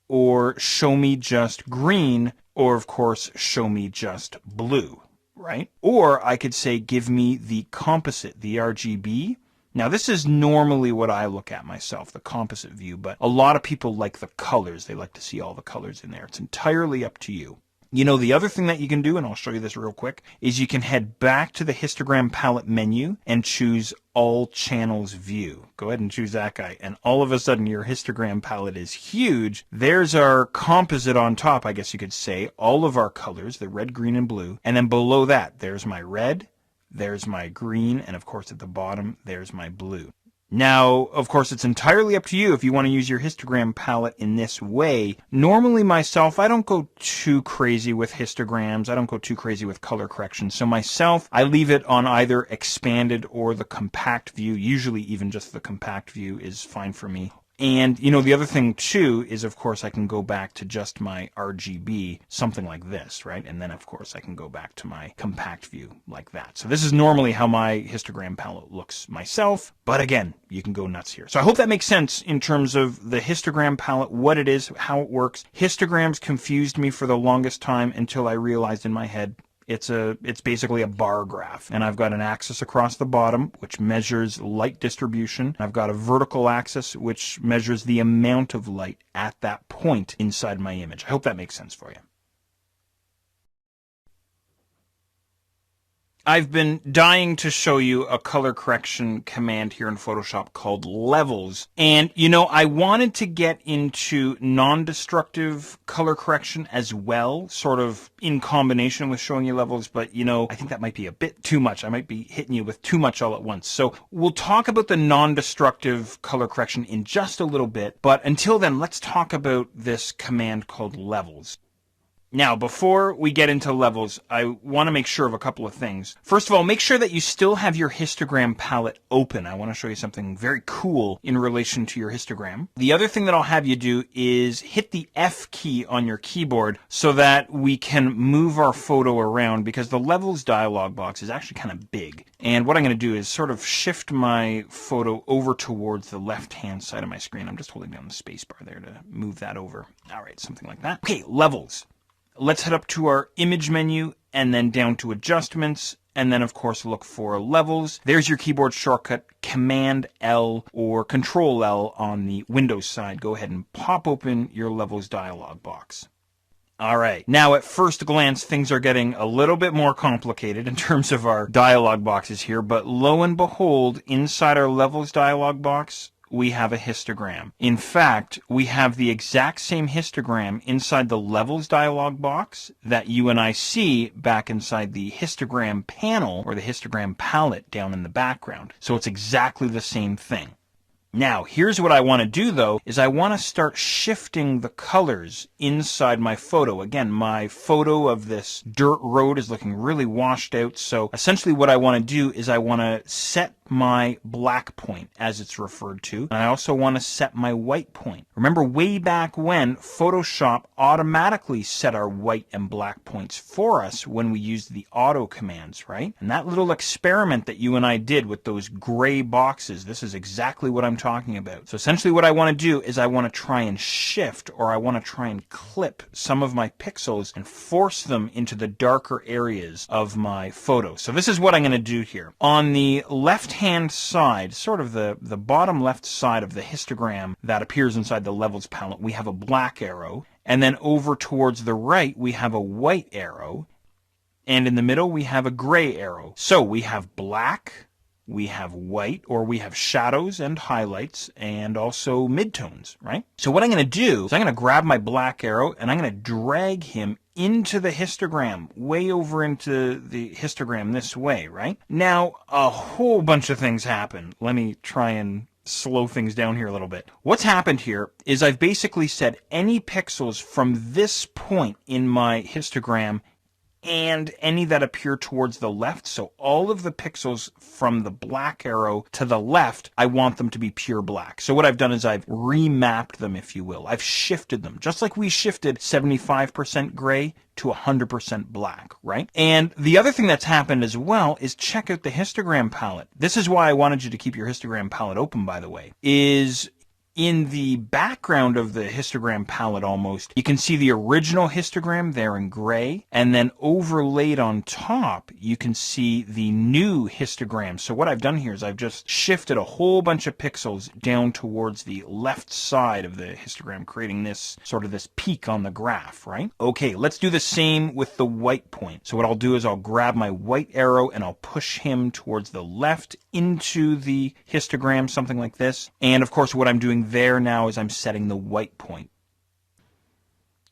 or show me just green, or of course, show me just blue, right? Or I could say, give me the composite, the RGB. Now, this is normally what I look at myself, the composite view, but a lot of people like the colors. They like to see all the colors in there. It's entirely up to you. You know, the other thing that you can do, and I'll show you this real quick, is you can head back to the histogram palette menu and choose all channels view. Go ahead and choose that guy, and all of a sudden your histogram palette is huge. There's our composite on top, I guess you could say, all of our colors, the red, green, and blue, and then below that, there's my red, there's my green, and of course at the bottom, there's my blue. Now, of course, it's entirely up to you if you want to use your histogram palette in this way. Normally myself, I don't go too crazy with histograms. I don't go too crazy with color correction. So myself, I leave it on either expanded or the compact view. Usually even just the compact view is fine for me. And, you know, the other thing too is, of course, I can go back to just my RGB, something like this, right? And then, of course, I can go back to my compact view like that. So this is normally how my histogram palette looks myself. But again, you can go nuts here. So I hope that makes sense in terms of the histogram palette, what it is, how it works. Histograms confused me for the longest time until I realized in my head, it's basically a bar graph, and I've got an axis across the bottom which measures light distribution. I've got a vertical axis which measures the amount of light at that point inside my image. I hope that makes sense for you. I've been dying to show you a color correction command here in Photoshop called levels. And, you know, I wanted to get into non-destructive color correction as well, sort of in combination with showing you levels, but, you know, I think that might be a bit too much. I might be hitting you with too much all at once. So we'll talk about the non-destructive color correction in just a little bit, but until then, let's talk about this command called levels. Now, before we get into levels, I want to make sure of a couple of things. First of all, make sure that you still have your histogram palette open. I want to show you something very cool in relation to your histogram. The other thing that I'll have you do is hit the F key on your keyboard so that we can move our photo around, because the levels dialog box is actually kind of big. And what I'm going to do is sort of shift my photo over towards the left-hand side of my screen. I'm just holding down the space bar there to move that over. All right, something like that. Okay, levels. Let's head up to our image menu and then down to adjustments, and then of course look for levels. There's your keyboard shortcut, Command L or Control L on the Windows side. Go ahead and pop open your levels dialog box. All right, now at first glance things are getting a little bit more complicated in terms of our dialog boxes here, but lo and behold, inside our levels dialog box, we have a histogram. In fact, we have the exact same histogram inside the levels dialog box that you and I see back inside the histogram panel or the histogram palette down in the background. So it's exactly the same thing. Now, here's what I want to do, though, is I want to start shifting the colors inside my photo. Again, my photo of this dirt road is looking really washed out, so essentially what I want to do is I want to set my black point, as it's referred to, and I also want to set my white point. Remember, way back when, Photoshop automatically set our white and black points for us when we used the auto commands, right? And that little experiment that you and I did with those gray boxes, this is exactly what I'm talking about. So essentially what I want to do is I want to try and shift, or I want to try and clip some of my pixels and force them into the darker areas of my photo. So this is what I'm going to do here. On the left-hand side, sort of the bottom left side of the histogram that appears inside the levels palette, we have a black arrow, and then over towards the right we have a white arrow, and in the middle we have a gray arrow. So we have black, we have white, or we have shadows and highlights, and also midtones, right? So what I'm going to do is I'm going to grab my black arrow and I'm going to drag him into the histogram, way over into the histogram this way, right? Now, a whole bunch of things happen. Let me try and slow things down here a little bit. What's happened here is I've basically said any pixels from this point in my histogram and any that appear towards the left. So all of the pixels from the black arrow to the left, I want them to be pure black. So what I've done is I've remapped them, if you will. I've shifted them, just like we shifted 75% gray to 100% black, right? And the other thing that's happened as well is check out the histogram palette. This is why I wanted you to keep your histogram palette open, by the way, is in the background of the histogram palette almost, you can see the original histogram there in gray, and then overlaid on top, you can see the new histogram. So what I've done here is I've just shifted a whole bunch of pixels down towards the left side of the histogram, creating this sort of this peak on the graph, right? Okay, let's do the same with the white point. So what I'll do is I'll grab my white arrow and I'll push him towards the left into the histogram, something like this. And of course, what I'm doing there now is I'm setting the white point.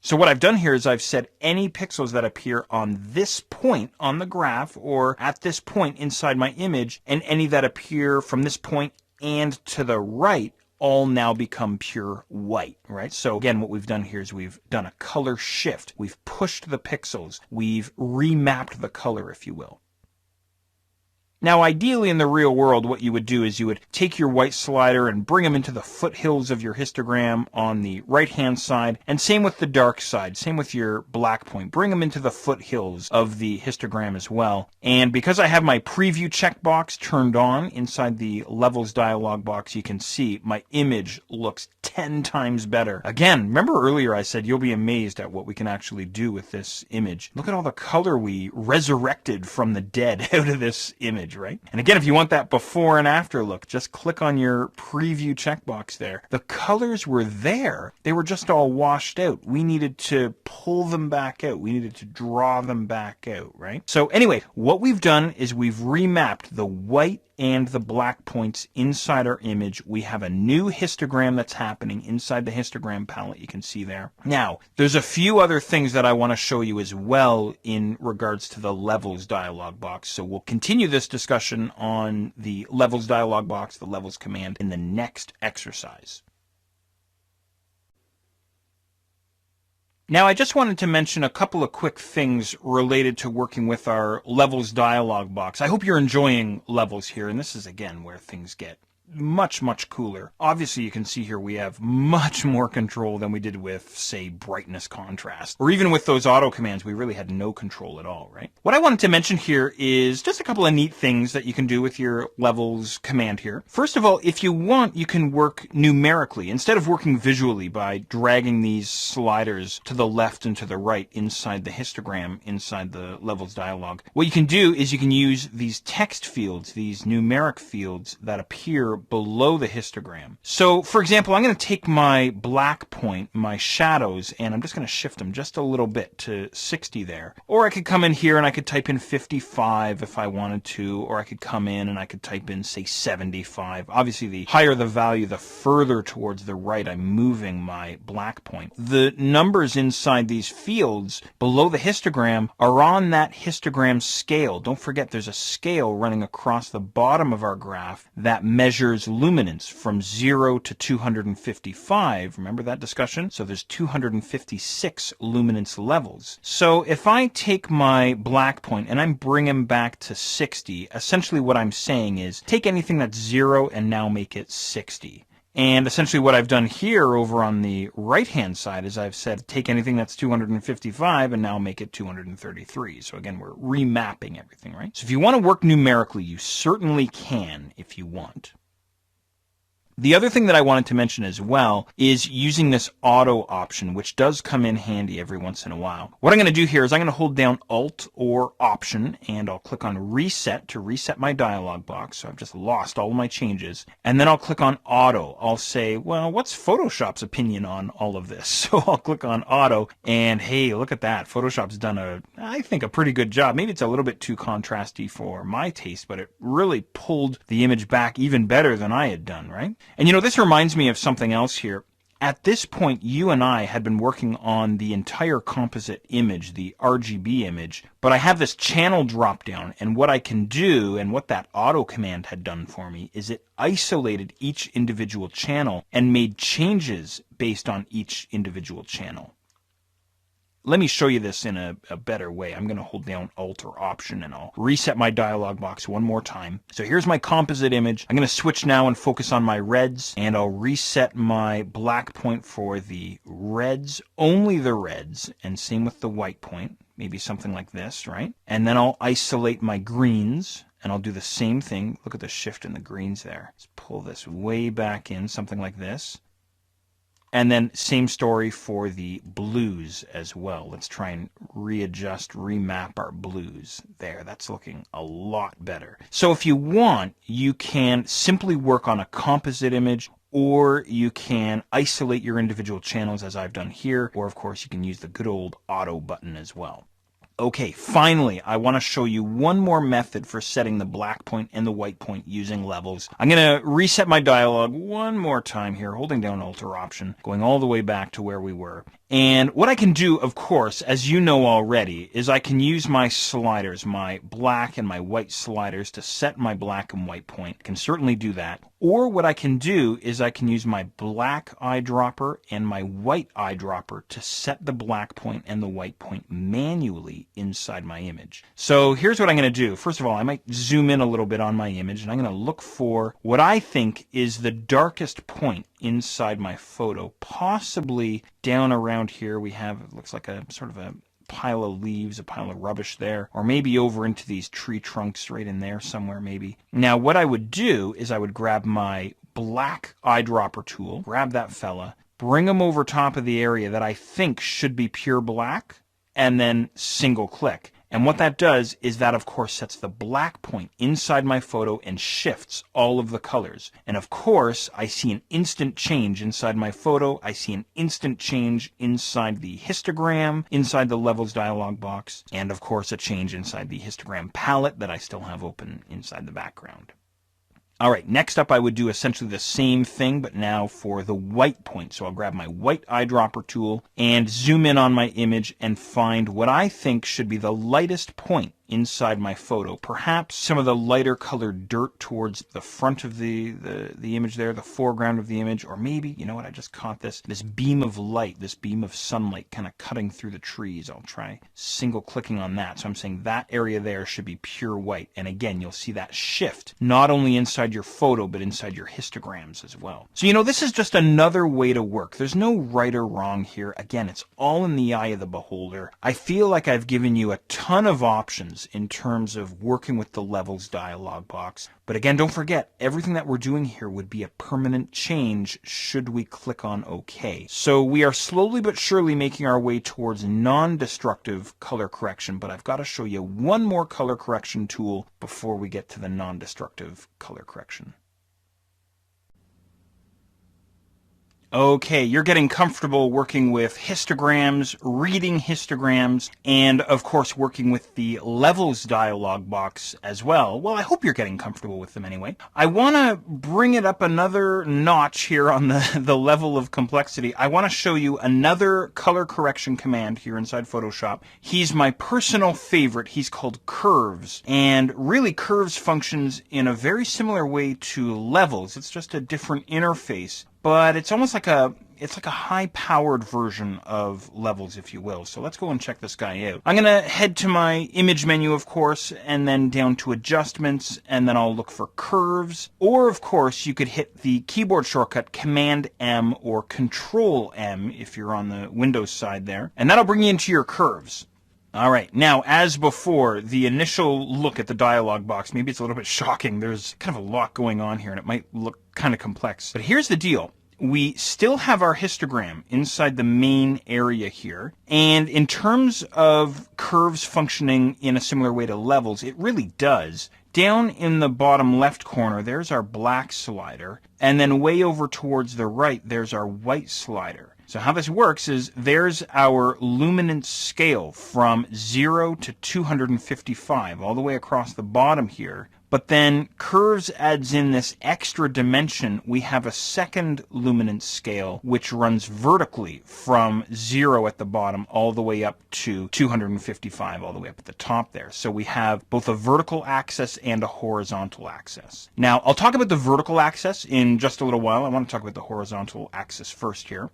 So what I've done here is I've set any pixels that appear on this point on the graph or at this point inside my image, and any that appear from this point and to the right all now become pure white, right? So again, what we've done here is we've done a color shift. We've pushed the pixels. We've remapped the color, if you will. Now, ideally in the real world, what you would do is you would take your white slider and bring them into the foothills of your histogram on the right-hand side, and same with the dark side, same with your black point. Bring them into the foothills of the histogram as well. And because I have my preview checkbox turned on inside the levels dialog box, you can see my image looks 10 times better. Again, remember earlier I said you'll be amazed at what we can actually do with this image. Look at all the color we resurrected from the dead out of this image, right? And again, if you want that before and after look, just click on your preview checkbox there. The colors were there. They were just all washed out. We needed to pull them back out. We needed to draw them back out, right? So anyway, what we've done is we've remapped the white and the black points inside our image. We have a new histogram that's happening inside the histogram palette you can see there. Now, there's a few other things that I want to show you as well in regards to the levels dialog box. So we'll continue this discussion on the levels dialog box, the levels command, in the next exercise. Now, I just wanted to mention a couple of quick things related to working with our levels dialog box. I hope you're enjoying levels here, and this is, again, where things get much cooler. Obviously, you can see here we have much more control than we did with, say, brightness contrast. Or even with those auto commands, we really had no control at all, right? What I wanted to mention here is just a couple of neat things that you can do with your levels command here. First of all, if you want, you can work numerically. Instead of working visually by dragging these sliders to the left and to the right inside the histogram, inside the levels dialog, what you can do is you can use these text fields, these numeric fields that appear below the histogram. So, for example, I'm going to take my black point, my shadows, and I'm just going to shift them just a little bit to 60 there. Or I could come in here and I could type in 55 if I wanted to, or I could come in and I could type in, say, 75. Obviously, the higher the value, the further towards the right I'm moving my black point. The numbers inside these fields below the histogram are on that histogram scale. Don't forget there's a scale running across the bottom of our graph that measures luminance from 0 to 255. Remember that discussion? So there's 256 luminance levels. So if I take my black point and I'm bringing back to 60, essentially what I'm saying is take anything that's 0 and now make it 60. And essentially what I've done here over on the right-hand side is I've said take anything that's 255 and now make it 233. So again, we're remapping everything, right? So if you want to work numerically, you certainly can if you want. The other thing that I wanted to mention as well is using this auto option, which does come in handy every once in a while. What I'm going to do here is I'm going to hold down Alt or Option, and I'll click on Reset to reset my dialog box. So I've just lost all of my changes. And then I'll click on Auto. I'll say, well, what's Photoshop's opinion on all of this? So I'll click on Auto, and hey, look at that. Photoshop's done I think, a pretty good job. Maybe it's a little bit too contrasty for my taste, but it really pulled the image back even better than I had done, right? And you know, this reminds me of something else here. At this point, you and I had been working on the entire composite image, the RGB image, but I have this channel drop down, and what I can do, and what that auto command had done for me, is it isolated each individual channel and made changes based on each individual channel. Let me show you this in a better way. I'm going to hold down Alt or Option and I'll reset my dialog box one more time. So here's my composite image. I'm going to switch now and focus on my reds, and I'll reset my black point for the reds, only the reds, and same with the white point, maybe something like this, right? And then I'll isolate my greens, and I'll do the same thing. Look at the shift in the greens there. Let's pull this way back in, something like this. And then same story for the blues as well. Let's try and readjust, remap our blues. There, that's looking a lot better. So if you want, you can simply work on a composite image, or you can isolate your individual channels as I've done here, or of course you can use the good old auto button as well. Okay, finally, I want to show you one more method for setting the black point and the white point using levels. I'm going to reset my dialog one more time here, holding down Alt or Option, going all the way back to where we were. And what I can do, of course, as you know already, is I can use my sliders, my black and my white sliders, to set my black and white point. I can certainly do that. Or what I can do is I can use my black eyedropper and my white eyedropper to set the black point and the white point manually inside my image. So here's what I'm going to do. First of all, I might zoom in a little bit on my image, and I'm going to look for what I think is the darkest point inside my photo. Possibly down around here we have, it looks like a sort of a pile of leaves, a pile of rubbish there, or maybe over into these tree trunks right in there somewhere maybe. Now what I would do is I would grab my black eyedropper tool, grab that fella, bring him over top of the area that I think should be pure black, and then single click. And what that does is that, of course, sets the black point inside my photo and shifts all of the colors. And of course, I see an instant change inside my photo. I see an instant change inside the histogram, inside the levels dialog box, and of course, a change inside the histogram palette that I still have open inside the background. All right, next up I would do essentially the same thing, but now for the white point. So I'll grab my white eyedropper tool and zoom in on my image and find what I think should be the lightest point inside my photo. Perhaps some of the lighter colored dirt towards the front of the image there, the foreground of the image, or maybe, you know what, I just caught this beam of light, this beam of sunlight kind of cutting through the trees. I'll try single clicking on that. So I'm saying that area there should be pure white. And again, you'll see that shift, not only inside your photo, but inside your histograms as well. So, you know, this is just another way to work. There's no right or wrong here. Again, it's all in the eye of the beholder. I feel like I've given you a ton of options in terms of working with the levels dialog box. But again, don't forget, everything that we're doing here would be a permanent change should we click on OK. So we are slowly but surely making our way towards non-destructive color correction, but I've got to show you one more color correction tool before we get to the non-destructive color correction. Okay, you're getting comfortable working with histograms, reading histograms, and of course working with the levels dialog box as well. Well, I hope you're getting comfortable with them anyway. I want to bring it up another notch here on the level of complexity. I want to show you another color correction command here inside Photoshop. He's my personal favorite. He's called curves. And really curves functions in a very similar way to levels. It's just a different interface. But it's almost like a high-powered version of levels, if you will. So let's go and check this guy out. I'm going to head to my image menu, of course, and then down to adjustments, and then I'll look for curves. Or, of course, you could hit the keyboard shortcut Command-M or Control-M if you're on the Windows side there. And that'll bring you into your curves. All right, now, as before, the initial look at the dialog box, maybe it's a little bit shocking. There's kind of a lot going on here, and it might look kind of complex. But here's the deal. We still have our histogram inside the main area here. And in terms of curves functioning in a similar way to levels, it really does. Down in the bottom left corner, there's our black slider. And then way over towards the right, there's our white slider. So how this works is there's our luminance scale from 0 to 255 all the way across the bottom here. But then curves adds in this extra dimension. We have a second luminance scale which runs vertically from 0 at the bottom all the way up to 255 all the way up at the top there. So we have both a vertical axis and a horizontal axis. Now I'll talk about the vertical axis in just a little while. I want to talk about the horizontal axis first here.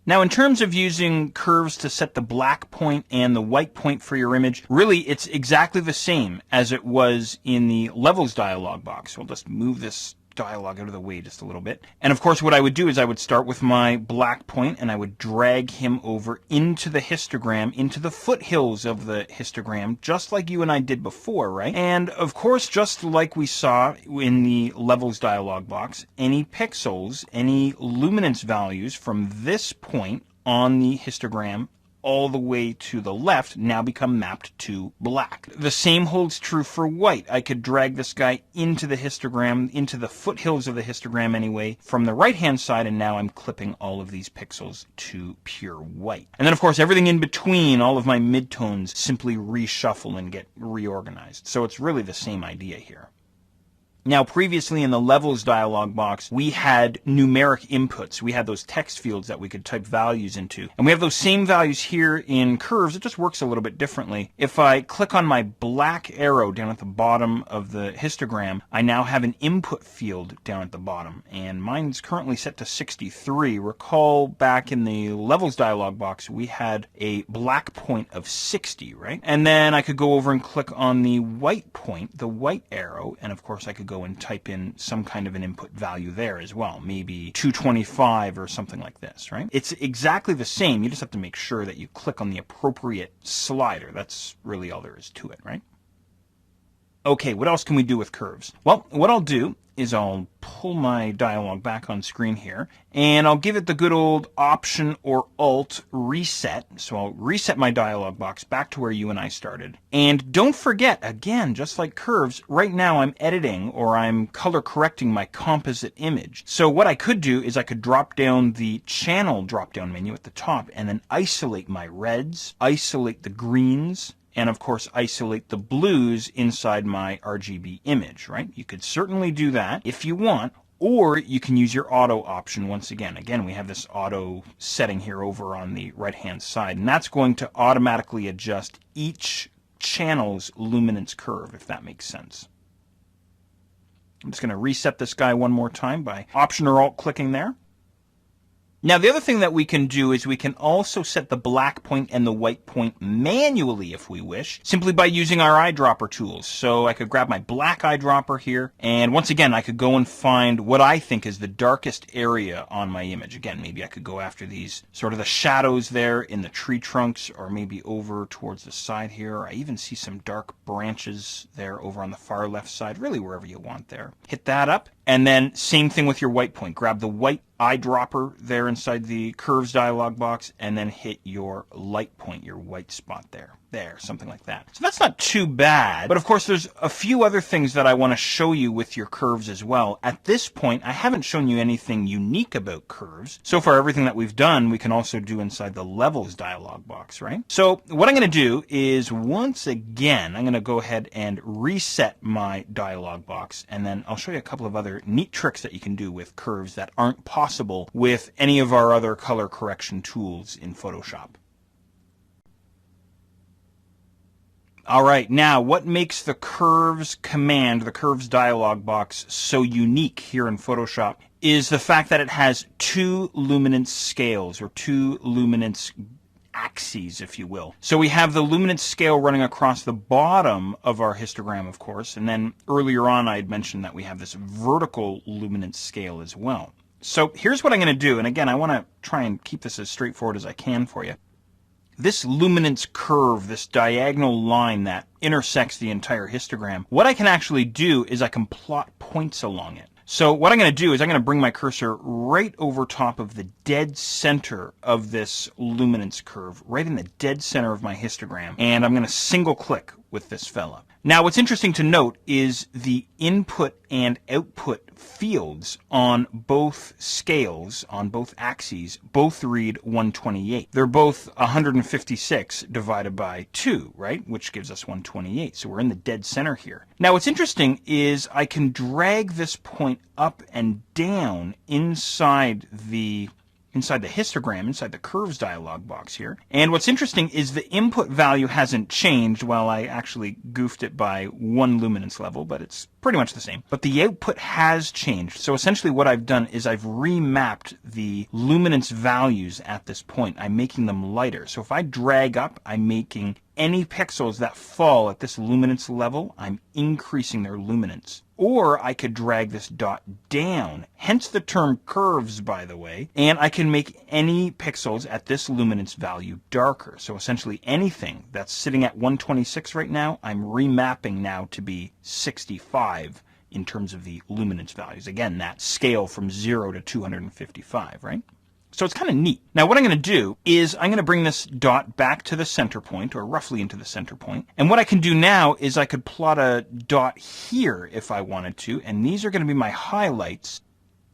Now, in terms of using curves to set the black point and the white point for your image, really it's exactly the same as it was in the levels dialog box. So I'll just move this dialog out of the way just a little bit. And of course what I would do is I would start with my black point and I would drag him over into the histogram, into the foothills of the histogram, just like you and I did before, right? And of course, just like we saw in the levels dialog box, any pixels, any luminance values from this point on the histogram all the way to the left now become mapped to black. The same holds true for white. I could drag this guy into the histogram, into the foothills of the histogram anyway, from the right-hand side, and now I'm clipping all of these pixels to pure white. And then, of course, everything in between, all of my midtones, simply reshuffle and get reorganized. So it's really the same idea here. Now, previously in the levels dialog box, we had numeric inputs. We had those text fields that we could type values into. And we have those same values here in curves. It just works a little bit differently. If I click on my black arrow down at the bottom of the histogram, I now have an input field down at the bottom. And mine's currently set to 63. Recall back in the levels dialog box, we had a black point of 60, right? And then I could go over and click on the white point, the white arrow, and of course I could go and type in some kind of an input value there as well, maybe 225 or something like this, right? It's exactly the same. You just have to make sure that you click on the appropriate slider. That's really all there is to it, right? Okay, what else can we do with curves? Well, what I'll do is I'll pull my dialog back on screen here, and I'll give it the good old Option or Alt reset. So I'll reset my dialog box back to where you and I started. And don't forget, again, just like curves, right now I'm editing or I'm color correcting my composite image. So what I could do is I could drop down the channel drop-down menu at the top and then isolate my reds, isolate the greens, and of course isolate the blues inside my RGB image, right? You could certainly do that if you want, or you can use your auto option once again. Again, we have this auto setting here over on the right-hand side, and that's going to automatically adjust each channel's luminance curve, if that makes sense. I'm just going to reset this guy one more time by Option or Alt clicking there. Now, the other thing that we can do is we can also set the black point and the white point manually if we wish, simply by using our eyedropper tools. So I could grab my black eyedropper here, and once again, I could go and find what I think is the darkest area on my image. Again, maybe I could go after these sort of the shadows there in the tree trunks, or maybe over towards the side here. I even see some dark branches there over on the far left side, really wherever you want there. Hit that up. And then same thing with your white point. Grab the white eyedropper there inside the curves dialog box and then hit your light point, your white spot there. There, something like that. So that's not too bad. But of course, there's a few other things that I want to show you with your curves as well. At this point, I haven't shown you anything unique about curves. So far, everything that we've done, we can also do inside the levels dialog box, right? So what I'm going to do is, once again, I'm going to go ahead and reset my dialog box, and then I'll show you a couple of other neat tricks that you can do with curves that aren't possible with any of our other color correction tools in Photoshop. All right, now what makes the curves command, the curves dialog box, so unique here in Photoshop is the fact that it has two luminance scales, or two luminance axes, if you will. So we have the luminance scale running across the bottom of our histogram, of course, and then earlier on I had mentioned that we have this vertical luminance scale as well. So here's what I'm going to do, and again, I want to try and keep this as straightforward as I can for you. This luminance curve, this diagonal line that intersects the entire histogram, what I can actually do is I can plot points along it. So what I'm going to do is I'm going to bring my cursor right over top of the dead center of this luminance curve, right in the dead center of my histogram, and I'm going to single click with this fella. Now, what's interesting to note is the input and output fields on both scales, on both axes, both read 128. They're both 156 divided by 2, right? Which gives us 128. So we're in the dead center here. Now, what's interesting is I can drag this point up and down inside the histogram, inside the curves dialog box here. And what's interesting is the input value hasn't changed. Well, I actually goofed it by 1 luminance level, but it's pretty much the same. But the output has changed. So essentially what I've done is I've remapped the luminance values at this point. I'm making them lighter. So if I drag up, I'm making any pixels that fall at this luminance level, I'm increasing their luminance. Or I could drag this dot down, hence the term curves, by the way, and I can make any pixels at this luminance value darker. So essentially anything that's sitting at 126 right now, I'm remapping now to be 65 in terms of the luminance values. Again, that scale from 0 to 255, right? So it's kind of neat. Now what I'm going to do is I'm going to bring this dot back to the center point, or roughly into the center point. And what I can do now is I could plot a dot here if I wanted to, and these are going to be my highlights.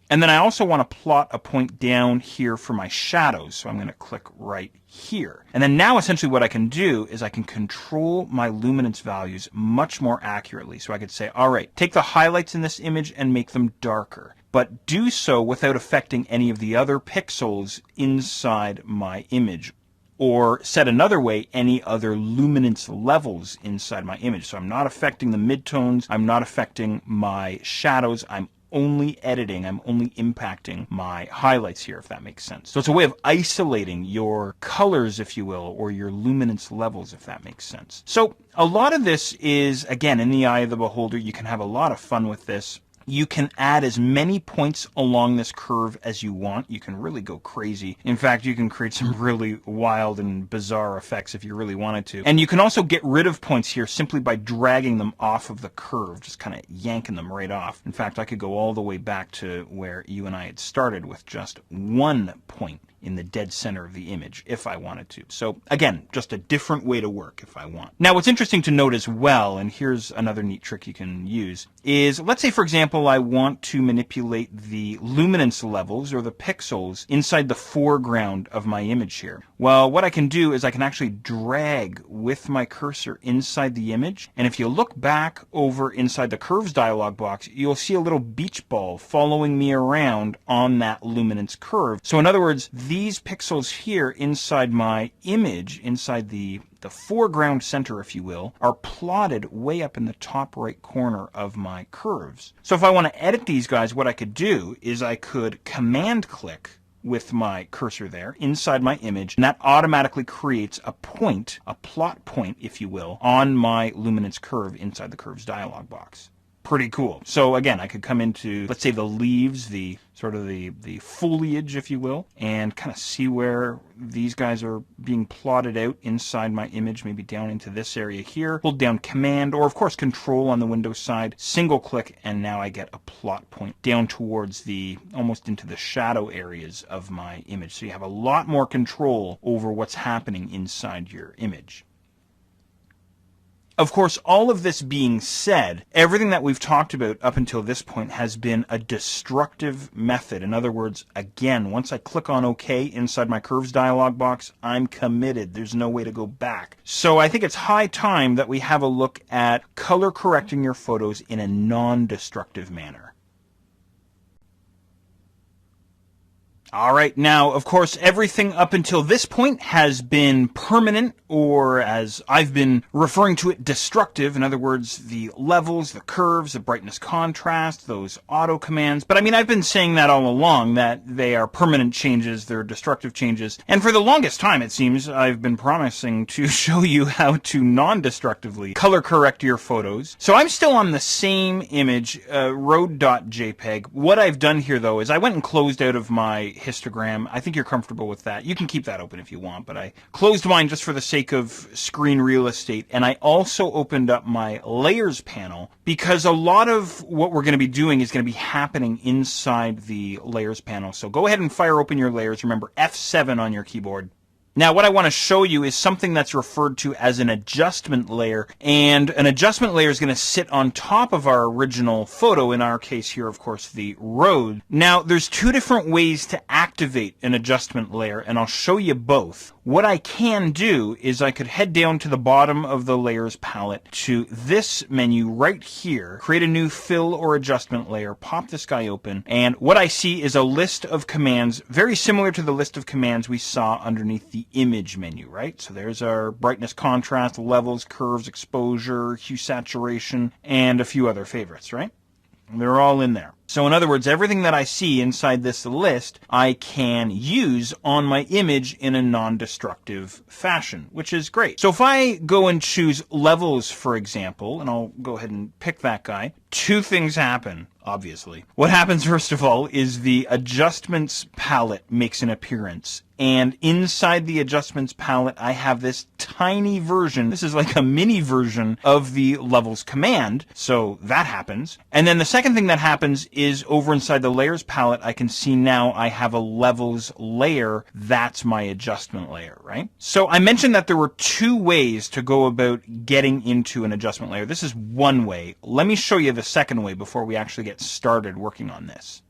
And then I also want to plot a point down here for my shadows. So I'm going to click right here. And then now essentially what I can do is I can control my luminance values much more accurately. So I could say, all right, take the highlights in this image and make them darker, but do so without affecting any of the other pixels inside my image. Or said another way, any other luminance levels inside my image. So I'm not affecting the midtones, I'm not affecting my shadows, I'm only editing, I'm only impacting my highlights here, if that makes sense. So it's a way of isolating your colors, if you will, or your luminance levels, if that makes sense. So a lot of this is, again, in the eye of the beholder. You can have a lot of fun with this. You can add as many points along this curve as you want. You can really go crazy. In fact, you can create some really wild and bizarre effects if you really wanted to. And you can also get rid of points here simply by dragging them off of the curve, just kind of yanking them right off. In fact, I could go all the way back to where you and I had started with just 1 point in the dead center of the image if I wanted to. So again, just a different way to work if I want. Now what's interesting to note as well, and here's another neat trick you can use, is let's say for example I want to manipulate the luminance levels or the pixels inside the foreground of my image here. Well, what I can do is I can actually drag with my cursor inside the image, and if you look back over inside the curves dialog box, you'll see a little beach ball following me around on that luminance curve. So in other words, these pixels here inside my image, inside the foreground center, if you will, are plotted way up in the top right corner of my curves. So if I want to edit these guys, what I could do is I could command click with my cursor there inside my image, and that automatically creates a point, a plot point, if you will, on my luminance curve inside the curves dialog box. Pretty cool. So again, I could come into, let's say, the leaves, the sort of the foliage, if you will, and kind of see where these guys are being plotted out inside my image, maybe down into this area here. Hold down Command, or of course Control on the Windows side, single click, and now I get a plot point down towards almost into the shadow areas of my image. So you have a lot more control over what's happening inside your image. Of course, all of this being said, everything that we've talked about up until this point has been a destructive method. In other words, again, once I click on OK inside my curves dialog box, I'm committed. There's no way to go back. So I think it's high time that we have a look at color correcting your photos in a non-destructive manner. All right, now, of course, everything up until this point has been permanent, or as I've been referring to it, destructive. In other words, the levels, the curves, the brightness contrast, those auto commands. But I mean, I've been saying that all along, that they are permanent changes, they're destructive changes. And for the longest time, it seems, I've been promising to show you how to non-destructively color correct your photos. So I'm still on the same image, road.jpg. What I've done here, though, is I went and closed out of my histogram. I think you're comfortable with that. You can keep that open if you want, but I closed mine just for the sake of screen real estate. And I also opened up my layers panel because a lot of what we're going to be doing is going to be happening inside the layers panel. So go ahead and fire open your layers. Remember F7 on your keyboard. Now, what I want to show you is something that's referred to as an adjustment layer, and an adjustment layer is going to sit on top of our original photo, in our case here, of course, the road. Now, there's two different ways to activate an adjustment layer, and I'll show you both. What I can do is I could head down to the bottom of the layers palette to this menu right here, create a new fill or adjustment layer, pop this guy open, and what I see is a list of commands very similar to the list of commands we saw underneath the image menu, right? So there's our brightness, contrast, levels, curves, exposure, hue saturation, and a few other favorites, right? They're all in there. So in other words, everything that I see inside this list, I can use on my image in a non-destructive fashion, which is great. So if I go and choose levels, for example, and I'll go ahead and pick that guy, two things happen, obviously. What happens, first of all, is the adjustments palette makes an appearance. And inside the adjustments palette, I have this tiny version. This is like a mini version of the levels command. So that happens. And then the second thing that happens is over inside the layers palette, I can see now I have a levels layer. That's my adjustment layer, right? So I mentioned that there were two ways to go about getting into an adjustment layer. This is one way. Let me show you the second way before we actually get started working on this.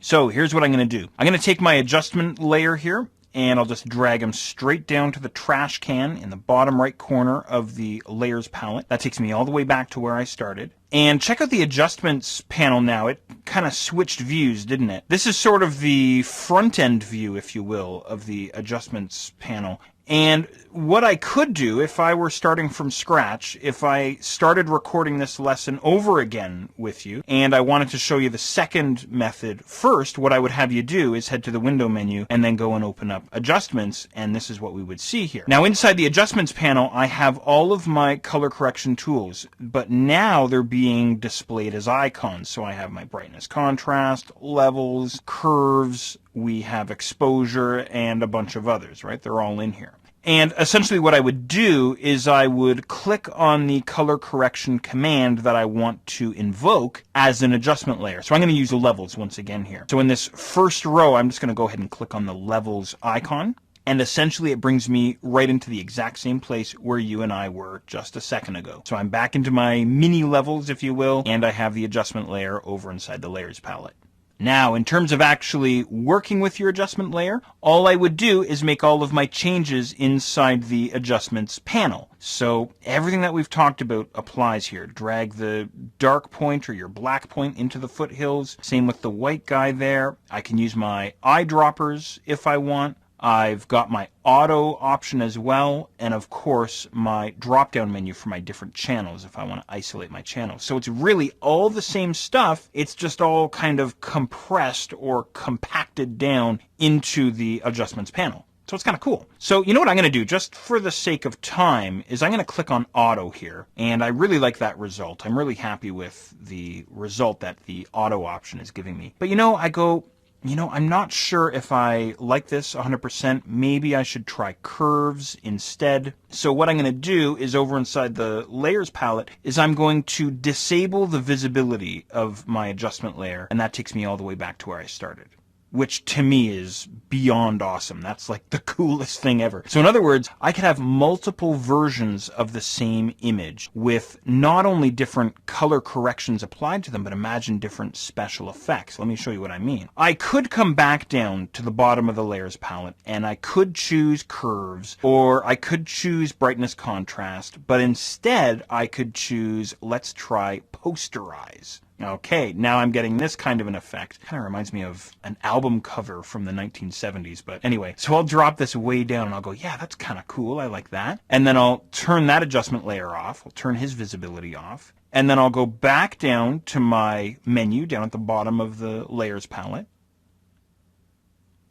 So here's what I'm going to do. I'm going to take my adjustment layer here, and I'll just drag them straight down to the trash can in the bottom right corner of the layers palette. That takes me all the way back to where I started. And check out the adjustments panel now. It kind of switched views, didn't it? This is sort of the front end view, if you will, of the adjustments panel. And what I could do if I were starting from scratch, if I started recording this lesson over again with you, and I wanted to show you the second method first, what I would have you do is head to the window menu and then go and open up adjustments, and this is what we would see here. Now inside the adjustments panel, I have all of my color correction tools, but now they're being displayed as icons. So I have my brightness, contrast, levels, curves, we have exposure, and a bunch of others, right? They're all in here. And essentially what I would do is I would click on the color correction command that I want to invoke as an adjustment layer. So I'm going to use the levels once again here. So in this first row, I'm just going to go ahead and click on the levels icon. And essentially it brings me right into the exact same place where you and I were just a second ago. So I'm back into my mini levels, if you will, and I have the adjustment layer over inside the layers palette. Now, in terms of actually working with your adjustment layer, all I would do is make all of my changes inside the adjustments panel. So everything that we've talked about applies here. Drag the dark point or your black point into the foothills. Same with the white guy there. I can use my eyedroppers if I want. I've got my auto option as well, and of course my drop-down menu for my different channels if I want to isolate my channels. So it's really all the same stuff, it's just all kind of compressed or compacted down into the adjustments panel. So it's kind of cool. So you know what I'm going to do, just for the sake of time, is I'm going to click on auto here, and I really like that result. I'm really happy with the result that the auto option is giving me. But I go, I'm not sure if I like this 100%. Maybe I should try curves instead. So what I'm going to do is over inside the layers palette is I'm going to disable the visibility of my adjustment layer, and that takes me all the way back to where I started, which to me is beyond awesome. That's like the coolest thing ever. So in other words, I could have multiple versions of the same image with not only different color corrections applied to them, but imagine different special effects. Let me show you what I mean. I could come back down to the bottom of the layers palette and I could choose curves, or I could choose brightness contrast, but instead I could choose, let's try posterize. Okay, now I'm getting this kind of an effect. Kind of reminds me of an album cover from the 1970s, but anyway. So I'll drop this way down and I'll go, yeah, that's kind of cool. I like that. And then I'll turn that adjustment layer off. I'll turn his visibility off. And then I'll go back down to my menu down at the bottom of the layers palette.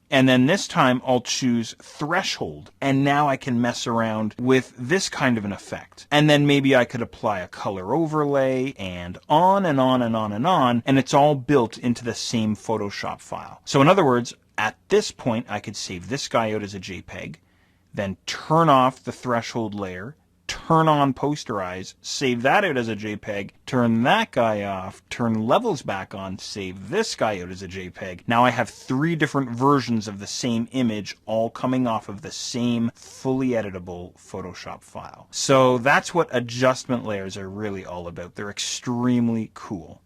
And then this time I'll choose threshold, and now I can mess around with this kind of an effect. And then maybe I could apply a color overlay, and on and on and on and on, and it's all built into the same Photoshop file. So in other words, at this point I could save this guy out as a JPEG, then turn off the threshold layer, turn on posterize, save that out as a JPEG, turn that guy off, turn levels back on, save this guy out as a JPEG. Now I have 3 different versions of the same image all coming off of the same fully editable Photoshop file. So that's what adjustment layers are really all about. They're extremely cool.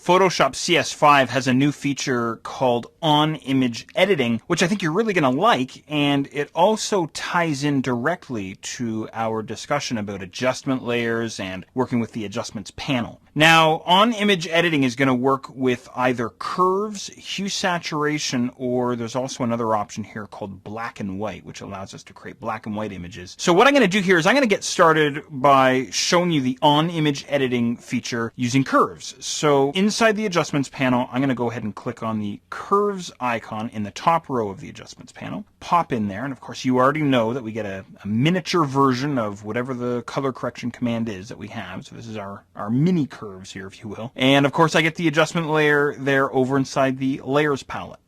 Photoshop CS5 has a new feature called on-image editing, which I think you're really going to like, and it also ties in directly to our discussion about adjustment layers and working with the adjustments panel. Now, on-image editing is going to work with either curves, hue saturation, or there's also another option here called black and white, which allows us to create black and white images. So what I'm going to do here is I'm going to get started by showing you the on-image editing feature using curves. So inside the adjustments panel, I'm going to go ahead and click on the curves icon in the top row of the adjustments panel, pop in there, and of course you already know that we get a miniature version of whatever the color correction command is that we have. So this is our mini curves here, if you will. And of course I get the adjustment layer there over inside the layers palette.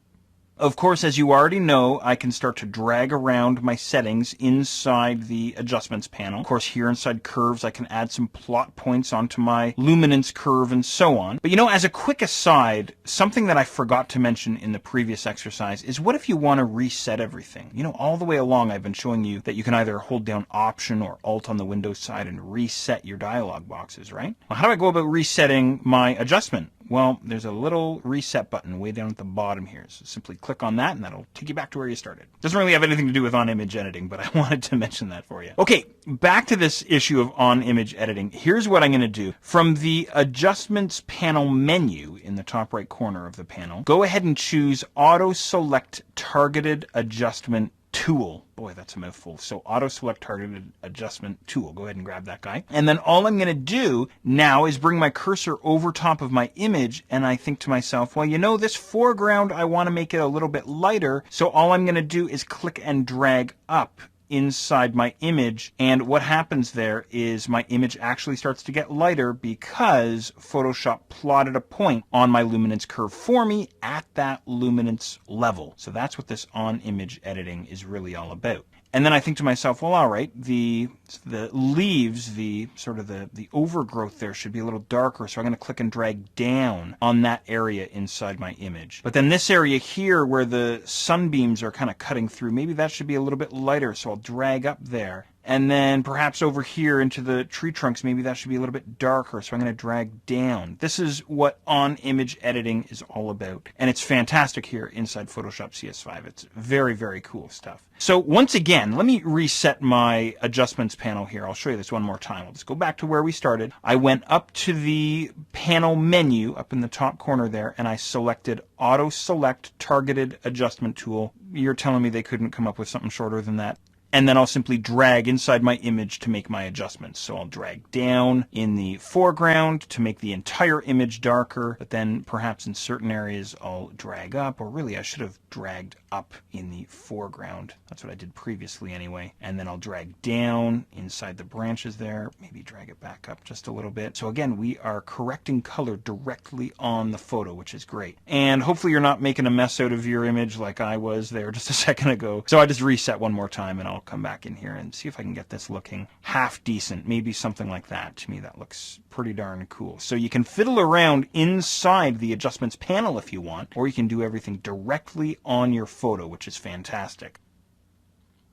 Of course, as you already know, I can start to drag around my settings inside the adjustments panel. Of course, here inside curves, I can add some plot points onto my luminance curve and so on. But as a quick aside, something that I forgot to mention in the previous exercise is what if you want to reset everything? All the way along, I've been showing you that you can either hold down Option or Alt on the Windows side and reset your dialog boxes, right? Well, how do I go about resetting my adjustment? Well, there's a little reset button way down at the bottom here. So simply click on that and that'll take you back to where you started. Doesn't really have anything to do with on-image editing, but I wanted to mention that for you. Okay, back to this issue of on-image editing. Here's what I'm going to do. From the Adjustments panel menu in the top right corner of the panel, go ahead and choose Auto Select Targeted Adjustment Tool. Boy, that's a mouthful. So Auto Select Targeted Adjustment Tool. Go ahead and grab that guy. And then all I'm going to do now is bring my cursor over top of my image, and I think to myself, well, you know, this foreground, I want to make it a little bit lighter. So all I'm going to do is click and drag up inside my image, and what happens there is my image actually starts to get lighter because Photoshop plotted a point on my luminance curve for me at that luminance level. So that's what this on-image editing is really all about. And then I think to myself, well, all right, the leaves, the sort of the overgrowth there should be a little darker, so I'm going to click and drag down on that area inside my image. But then this area here where the sunbeams are kind of cutting through, maybe that should be a little bit lighter, so I'll drag up there. And then perhaps over here into the tree trunks, maybe that should be a little bit darker, so I'm going to drag down. This is what on-image editing is all about. And it's fantastic here inside Photoshop CS5. It's very, very cool stuff. So once again, let me reset my adjustments panel here. I'll show you this one more time. I'll just go back to where we started. I went up to the panel menu up in the top corner there, and I selected Auto Select Targeted Adjustment Tool. You're telling me they couldn't come up with something shorter than that? And then I'll simply drag inside my image to make my adjustments. So I'll drag down in the foreground to make the entire image darker, but then perhaps in certain areas I'll drag up, or really I should have dragged up in the foreground. That's what I did previously anyway. And then I'll drag down inside the branches there, maybe drag it back up just a little bit. So again, we are correcting color directly on the photo, which is great. And hopefully you're not making a mess out of your image like I was there just a second ago. So I just reset one more time and I'll come back in here and see if I can get this looking half decent, maybe something like that. To me, that looks pretty darn cool. So you can fiddle around inside the adjustments panel if you want, or you can do everything directly on your photo, which is fantastic.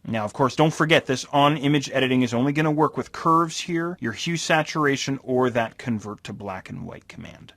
Now, of course, don't forget this on-image editing is only going to work with curves here, your hue saturation, or that convert to black and white command.